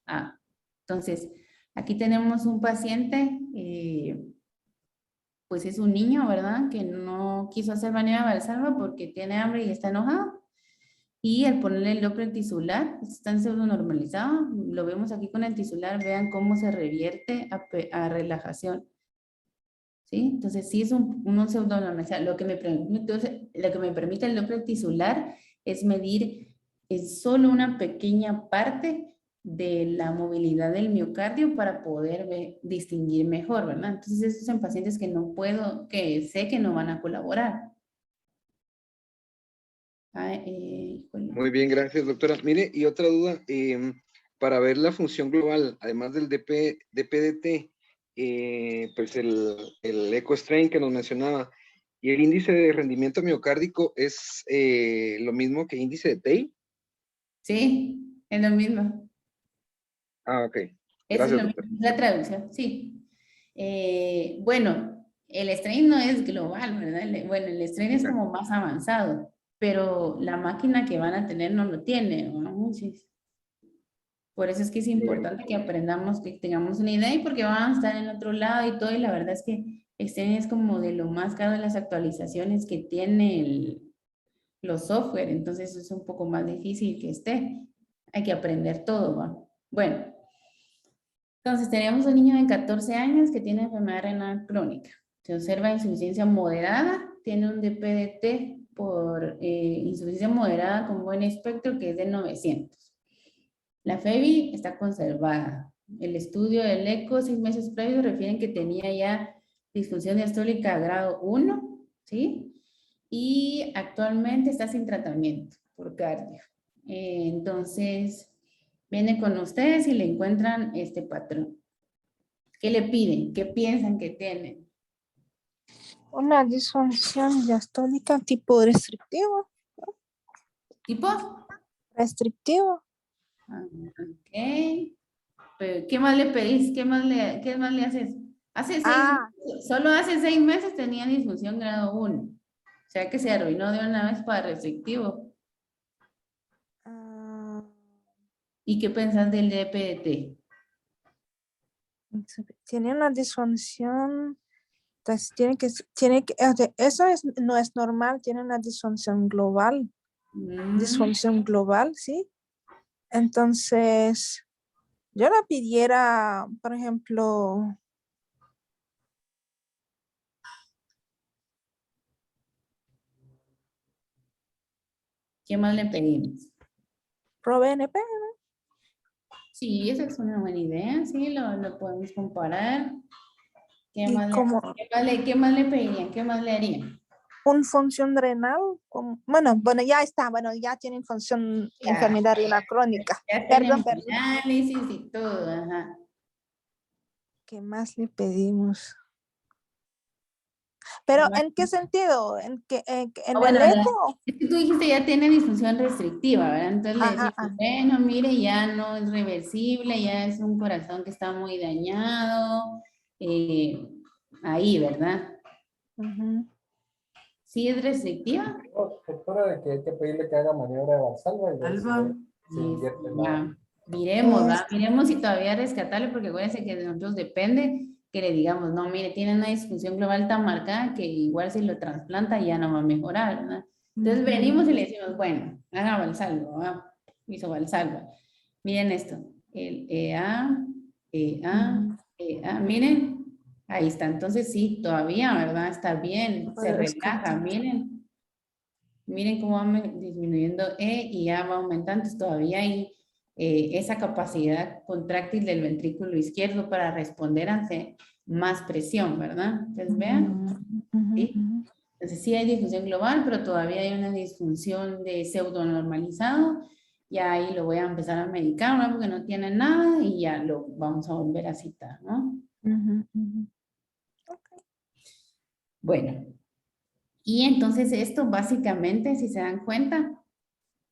A. Entonces, aquí tenemos un paciente, pues es un niño, ¿verdad? Que no quiso hacer manera Valsalva porque tiene hambre y está enojado. Y al ponerle el Doppler tisular, está en pseudo normalizado. Lo vemos aquí con el tisular, vean cómo se revierte a relajación. ¿Sí? Entonces, sí es un pseudo normalizado. Lo que me permite el Doppler tisular es medir solo una pequeña parte de la movilidad del miocardio para poder distinguir mejor, ¿verdad? Entonces, estos son pacientes que no puedo, que sé que no van a colaborar. Muy bien, gracias, doctora. Mire, y otra duda, para ver la función global, además del DPDT, pues el eco strain que nos mencionaba, y el índice de rendimiento miocárdico es lo mismo que índice de TEI. Sí, es lo mismo. Ah, ok. Esa es Gracias, doctora. la traducción, sí. Bueno, el strain no es global, ¿verdad? Bueno, el strain es como más avanzado, pero la máquina que van a tener no lo tiene, ¿no? Sí. Por eso es que es importante que aprendamos, que tengamos una idea y porque van a estar en otro lado y todo, y la verdad es que strain es como de lo más caro de las actualizaciones que tiene los software, entonces es un poco más difícil que esté. Hay que aprender todo, ¿va? Bueno. Entonces, tenemos un niño de 14 años que tiene enfermedad renal crónica. Se observa insuficiencia moderada, tiene un DPDT por insuficiencia moderada con buen espectro que es de 900. La FEBI está conservada. El estudio del ECO 6 meses previos refieren que tenía ya disfunción diastólica grado 1, ¿sí? Y actualmente está sin tratamiento por cardio. Entonces, viene con ustedes y le encuentran este patrón. ¿Qué le piden? ¿Qué piensan que tienen? Una disfunción diastólica tipo restrictivo. ¿Tipo? Restrictivo. Ok. Pero, ¿qué más le pedís? ¿Qué más le haces? Solo hace 6 meses tenía disfunción grado 1. O sea que se arruinó de una vez para restrictivo. ¿Y qué pensás del DPDT? Tiene una disfunción, entonces eso no es normal, tiene una disfunción global. Disfunción global, ¿sí? Entonces, yo la pidiera, por ejemplo, ¿Qué más le pedimos? ProBNP, ¿no? Sí, esa es una buena idea, sí, lo podemos comparar. ¿Qué más le pedirían? ¿Qué más le harían? Un función renal, bueno, ya está, ya tienen función enfermedad renal crónica. Ya Perdón. análisis y todo, ajá. ¿Qué más le pedimos? Pero, ¿en qué sentido? ¿En el eco? Es que tú dijiste ya tiene disfunción restrictiva, ¿verdad? Entonces le decimos, bueno, mire, ya no es reversible, ya es un corazón que está muy dañado, ahí, ¿verdad? ¿Sí es restrictiva? Doctora, de que hay que pedirle que haga maniobra de Valsalva y Miremos si todavía rescatarle, porque acuérdense que de nosotros depende que le digamos, no, mire, tiene una disfunción global tan marcada que igual si lo trasplanta ya no va a mejorar, ¿verdad? Entonces venimos y le decimos, bueno, haga Valsalva, hizo Valsalva. Miren esto, el EA, miren, ahí está. Entonces sí, todavía, ¿verdad? Está bien, se relaja, miren. Miren cómo va disminuyendo E y A va aumentando. Entonces todavía hay esa capacidad contráctil del ventrículo izquierdo para responder ante más presión, ¿verdad? Entonces vean, ¿sí? Entonces sí hay disfunción global, pero todavía hay una disfunción de pseudo normalizado. Ya ahí lo voy a empezar a medicar, ¿no? Porque no tiene nada y ya lo vamos a volver a citar, ¿no? Bueno, y entonces esto básicamente, si se dan cuenta,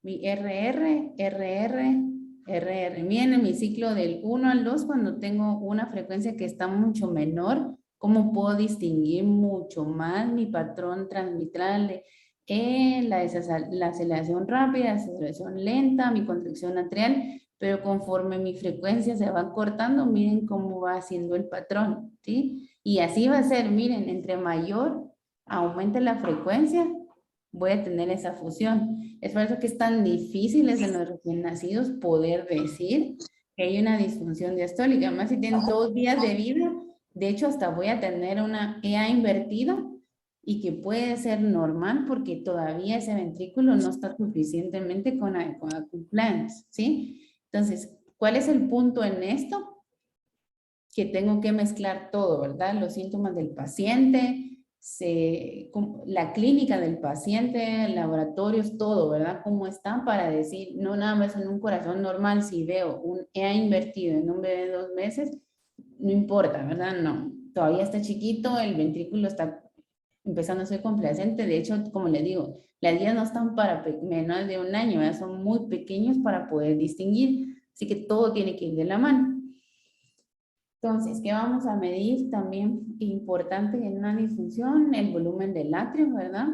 mi RR. Miren en mi ciclo del 1 al 2, cuando tengo una frecuencia que está mucho menor, ¿cómo puedo distinguir mucho más mi patrón transmitral? La aceleración rápida, la aceleración lenta, mi contracción atrial, pero conforme mi frecuencia se va cortando, miren cómo va haciendo el patrón, ¿sí? Y así va a ser, miren, entre mayor aumente la frecuencia, voy a tener esa fusión. Es por eso que es tan difícil en los recién nacidos poder decir que hay una disfunción diastólica. Además, si tienen 2 días de vida, de hecho, hasta voy a tener una EA invertida y que puede ser normal porque todavía ese ventrículo no está suficientemente con adecuada compliance, ¿sí? Entonces, ¿cuál es el punto en esto? Que tengo que mezclar todo, ¿verdad? Los síntomas del paciente, la clínica del paciente, laboratorios, todo, ¿verdad? ¿Cómo están? Para decir, no nada más en un corazón normal, si veo un EA invertido en un bebé de 2 meses, no importa, ¿verdad? No, todavía está chiquito, el ventrículo está empezando a ser complacente. De hecho, como les digo, las guías no están para menos de 1 año, ¿verdad? Son muy pequeños para poder distinguir, así que todo tiene que ir de la mano. Entonces, ¿qué vamos a medir? También importante en una disfunción, el volumen del atrio, ¿verdad?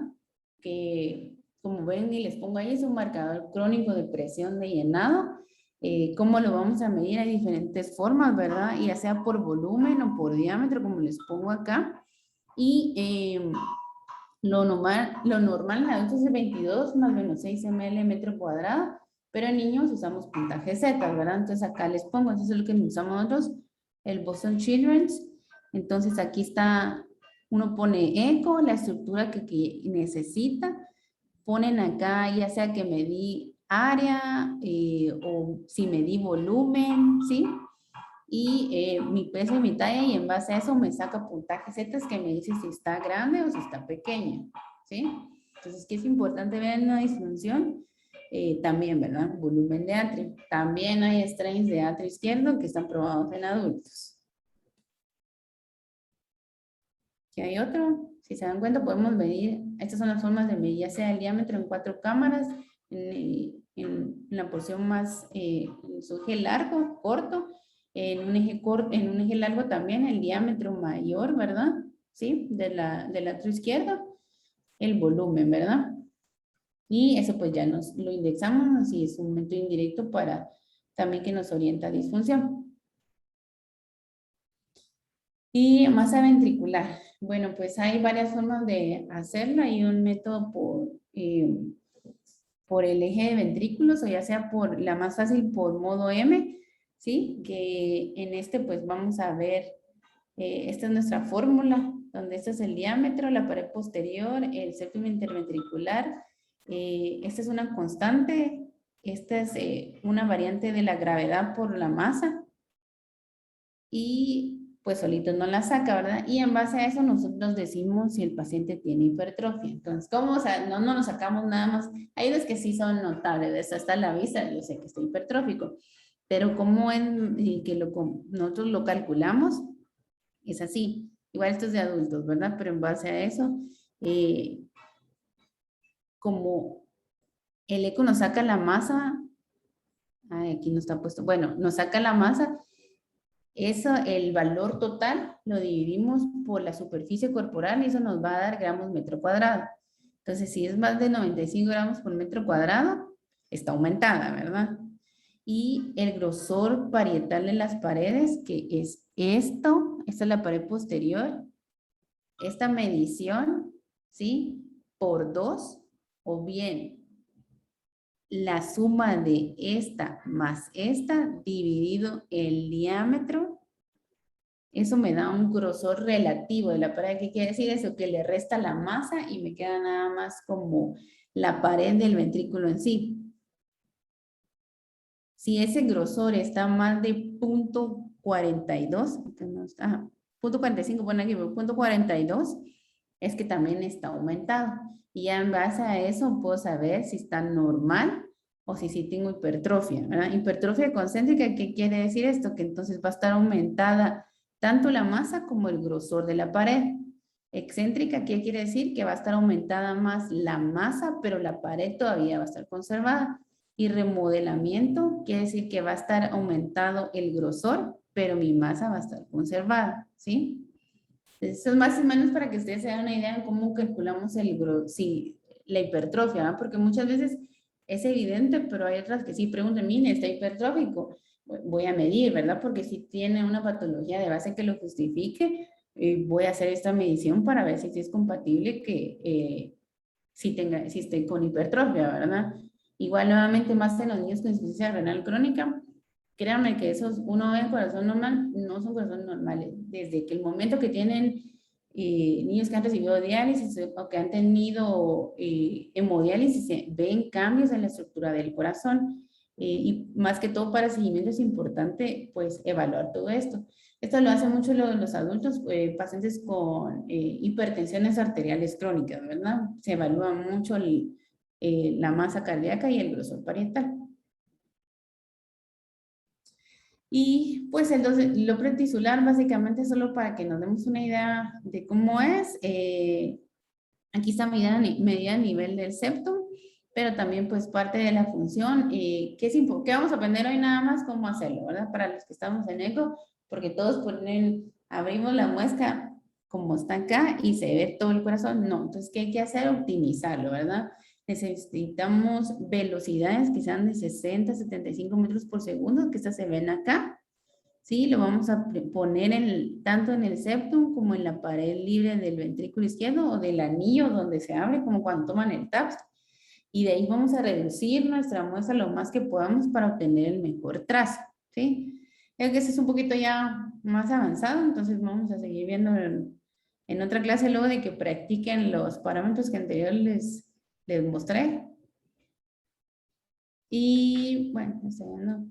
Que como ven y les pongo ahí, es un marcador crónico de presión de llenado. ¿Cómo lo vamos a medir? Hay diferentes formas, ¿verdad? Ya sea por volumen o por diámetro, como les pongo acá. Y lo normal en adultos es 22 más o menos 6 ml metro cuadrado, pero en niños usamos puntaje Z, ¿verdad? Entonces acá les pongo, eso es lo que usamos nosotros, el Boston Children's. Entonces aquí está, uno pone eco, la estructura que necesita, ponen acá ya sea que medí área o si medí volumen, ¿sí? Y mi peso y mi talla, y en base a eso me saca puntaje Z que me dice si está grande o si está pequeño, ¿sí? Entonces, ¿qué es importante ver en una disfunción? También, ¿verdad? Volumen de atrio. También hay strains de atrio izquierdo que están probados en adultos. ¿Qué hay otro? Si se dan cuenta, podemos medir, estas son las formas de medir, ya sea el diámetro en 4 cámaras, en la porción más, en su eje largo, corto, en un eje largo también el diámetro mayor, ¿verdad? ¿Sí? Del atrio izquierdo, el volumen, ¿verdad? Y eso pues ya nos lo indexamos, así es un método indirecto para también que nos orienta a disfunción. Y masa ventricular. Bueno, pues hay varias formas de hacerla. Hay un método por el eje de ventrículos o ya sea por la más fácil por modo M, ¿sí? Que en este pues vamos a ver, esta es nuestra fórmula, donde este es el diámetro, la pared posterior, el septum interventricular. Esta es una constante, esta es una variante de la gravedad por la masa y pues solito no la saca, ¿verdad? Y en base a eso nosotros decimos si el paciente tiene hipertrofia. Entonces, ¿cómo? O sea, no nos sacamos nada más. Hay dos que sí son notables, hasta la vista, yo sé que está hipertrófico, pero como nosotros lo calculamos, es así. Igual esto es de adultos, ¿verdad? Pero en base a eso, como el eco nos saca la masa, aquí no está puesto, bueno, nos saca la masa, eso, el valor total lo dividimos por la superficie corporal y eso nos va a dar gramos metro cuadrado. Entonces, si es más de 95 gramos por metro cuadrado, está aumentada, ¿verdad? Y el grosor parietal de las paredes, que es esto, esta es la pared posterior, esta medición, ¿sí? Por 2, o bien la suma de esta más esta dividido el diámetro, eso me da un grosor relativo de la pared. ¿Qué quiere decir eso? Que le resta la masa y me queda nada más como la pared del ventrículo en sí. Si ese grosor está más de .42, .45, pone aquí, .42, es que también está aumentado. Y ya en base a eso puedo saber si está normal o si sí tengo hipertrofia, ¿verdad? Hipertrofia concéntrica, ¿qué quiere decir esto? Que entonces va a estar aumentada tanto la masa como el grosor de la pared. Excéntrica, ¿qué quiere decir? Que va a estar aumentada más la masa, pero la pared todavía va a estar conservada. Y remodelamiento quiere decir que va a estar aumentado el grosor, pero mi masa va a estar conservada, ¿sí? Eso es más o menos para que ustedes se den una idea de cómo calculamos la hipertrofia, ¿verdad? Porque muchas veces es evidente, pero hay otras que sí preguntan, mire, ¿está hipertrófico? Voy a medir, ¿verdad? Porque si tiene una patología de base que lo justifique, voy a hacer esta medición para ver si es compatible que si esté con hipertrofia, ¿verdad? Igual nuevamente más en los niños con insuficiencia renal crónica, créanme que esos, uno ve corazón normal, no son corazones normales. Desde que el momento que tienen niños que han recibido diálisis o que han tenido hemodiálisis, se ven cambios en la estructura del corazón. Y más que todo para seguimiento es importante pues evaluar todo esto. Esto lo hacen mucho los adultos, pacientes con hipertensiones arteriales crónicas, ¿verdad? Se evalúa mucho la masa cardíaca y el grosor parietal. Y pues entonces lo pretisular básicamente solo para que nos demos una idea de cómo es. Aquí está medida a nivel del septum, pero también pues parte de la función. ¿Qué vamos a aprender hoy nada más? Cómo hacerlo, ¿verdad? Para los que estamos en eco, porque todos abrimos la muesca como está acá y se ve todo el corazón. No, entonces ¿qué hay que hacer? Optimizarlo, ¿verdad? Necesitamos velocidades que sean de 60 a 75 metros por segundo, que estas se ven acá. ¿Sí? Lo vamos a poner tanto en el septum como en la pared libre del ventrículo izquierdo o del anillo donde se abre, como cuando toman el TAPS. Y de ahí vamos a reducir nuestra muestra lo más que podamos para obtener el mejor trazo, ¿sí? Es que ese es un poquito ya más avanzado, entonces vamos a seguir viendo en otra clase luego de que practiquen los parámetros que anteriormente les mostré. Y bueno, no.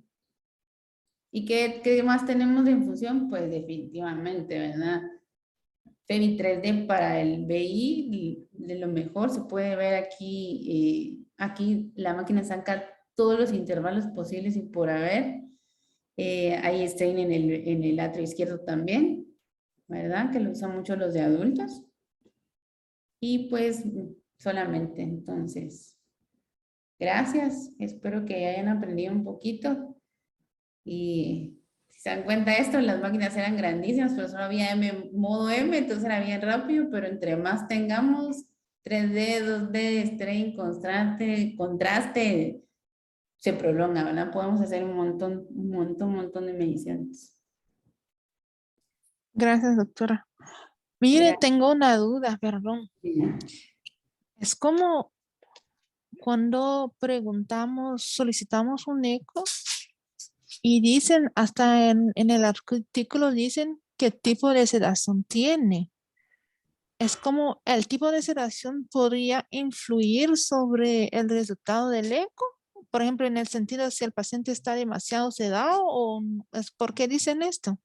¿Y qué más tenemos de infusión? Pues definitivamente, ¿verdad? FEMI 3D para el BI, de lo mejor se puede ver aquí, aquí la máquina saca todos los intervalos posibles y por haber. Hay strain en el atrio izquierdo también, ¿verdad? Que lo usan mucho los de adultos. Y pues solamente entonces, gracias. Espero que hayan aprendido un poquito. Y si se dan cuenta de esto, las máquinas eran grandísimas, pero solo había modo M, entonces era bien rápido, pero entre más tengamos 3D, 2D, strain, contraste, se prolonga, ¿verdad? Podemos hacer un montón de mediciones. Gracias, doctora. Mire, tengo una duda, perdón. Es como cuando solicitamos un eco y dicen, hasta en el artículo dicen qué tipo de sedación tiene. Es como el tipo de sedación podría influir sobre el resultado del eco. Por ejemplo, en el sentido si el paciente está demasiado sedado o es ¿por qué dicen esto?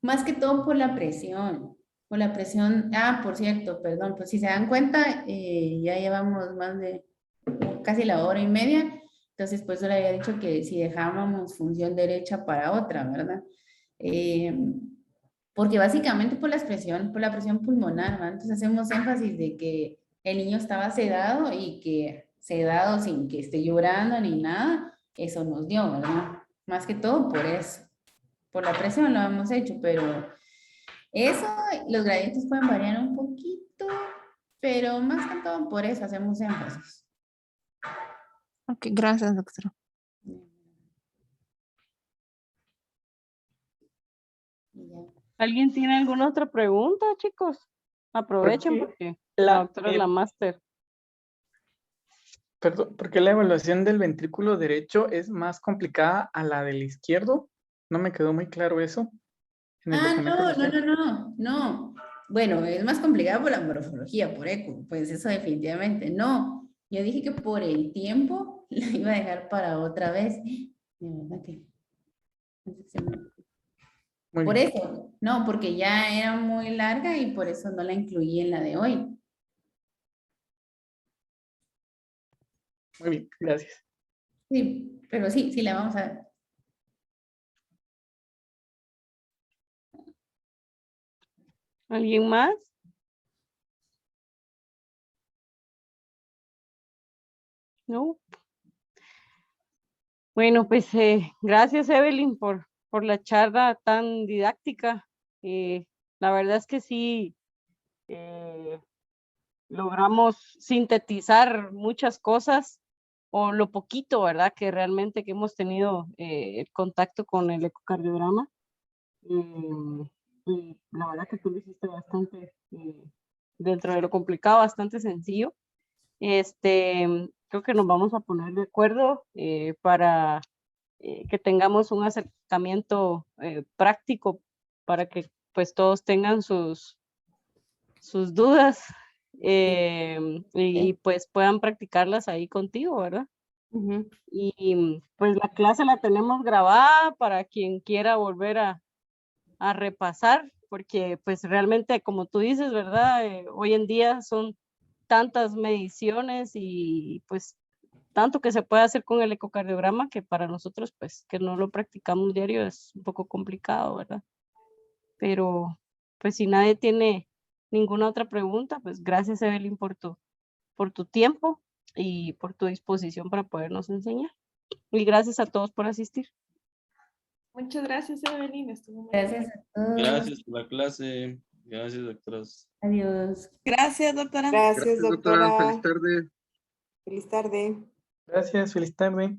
Más que todo por la presión. Por la presión. Por cierto, perdón, pues si se dan cuenta, ya llevamos más de casi la hora y media. Entonces, pues yo le había dicho que si dejábamos función derecha para otra, ¿verdad? Porque básicamente por la presión pulmonar, ¿verdad? Entonces hacemos énfasis de que el niño estaba sedado y que sedado sin que esté llorando ni nada, eso nos dio, ¿verdad? Más que todo por eso. Por la presión lo hemos hecho, pero eso, los gradientes pueden variar un poquito, pero más que todo por eso hacemos énfasis. Ok, gracias, doctora. Y ¿Alguien tiene alguna otra pregunta, chicos? Aprovechen porque la doctora es la máster. Perdón, porque la evaluación del ventrículo derecho es más complicada a la del izquierdo. No me quedó muy claro eso. En el documento que usted- No. Bueno, es más complicado por la morfología, por eco, pues eso definitivamente no. Yo dije que por el tiempo la iba a dejar para otra vez. De verdad que... Muy Por bien. eso, no, porque ya era muy larga y por eso no la incluí en la de hoy. Muy bien, gracias. Sí, pero sí la vamos a ver. ¿Alguien más? No. Bueno, pues gracias Evelyn por la charla tan didáctica. La verdad es que sí logramos sintetizar muchas cosas o lo poquito, ¿verdad? Que realmente que hemos tenido el contacto con el ecocardiograma. Y la verdad que tú lo hiciste bastante, dentro de lo complicado, bastante sencillo. Creo que nos vamos a poner de acuerdo para que tengamos un acercamiento práctico para que pues todos tengan sus dudas y pues puedan practicarlas ahí contigo, ¿verdad? Y pues la clase la tenemos grabada para quien quiera volver a repasar, porque pues realmente como tú dices, ¿verdad? Hoy en día son tantas mediciones y pues tanto que se puede hacer con el ecocardiograma que para nosotros pues que no lo practicamos diario es un poco complicado, ¿verdad? Pero pues si nadie tiene ninguna otra pregunta, pues gracias Evelyn por tu tiempo y por tu disposición para podernos enseñar. Y gracias a todos por asistir. Muchas gracias, Evelyn. Estuvo muy Gracias a todos. Gracias por la clase. Gracias, doctoras. Adiós. Gracias, doctora. Gracias, doctora. Feliz tarde. Feliz tarde. Gracias, feliz tarde.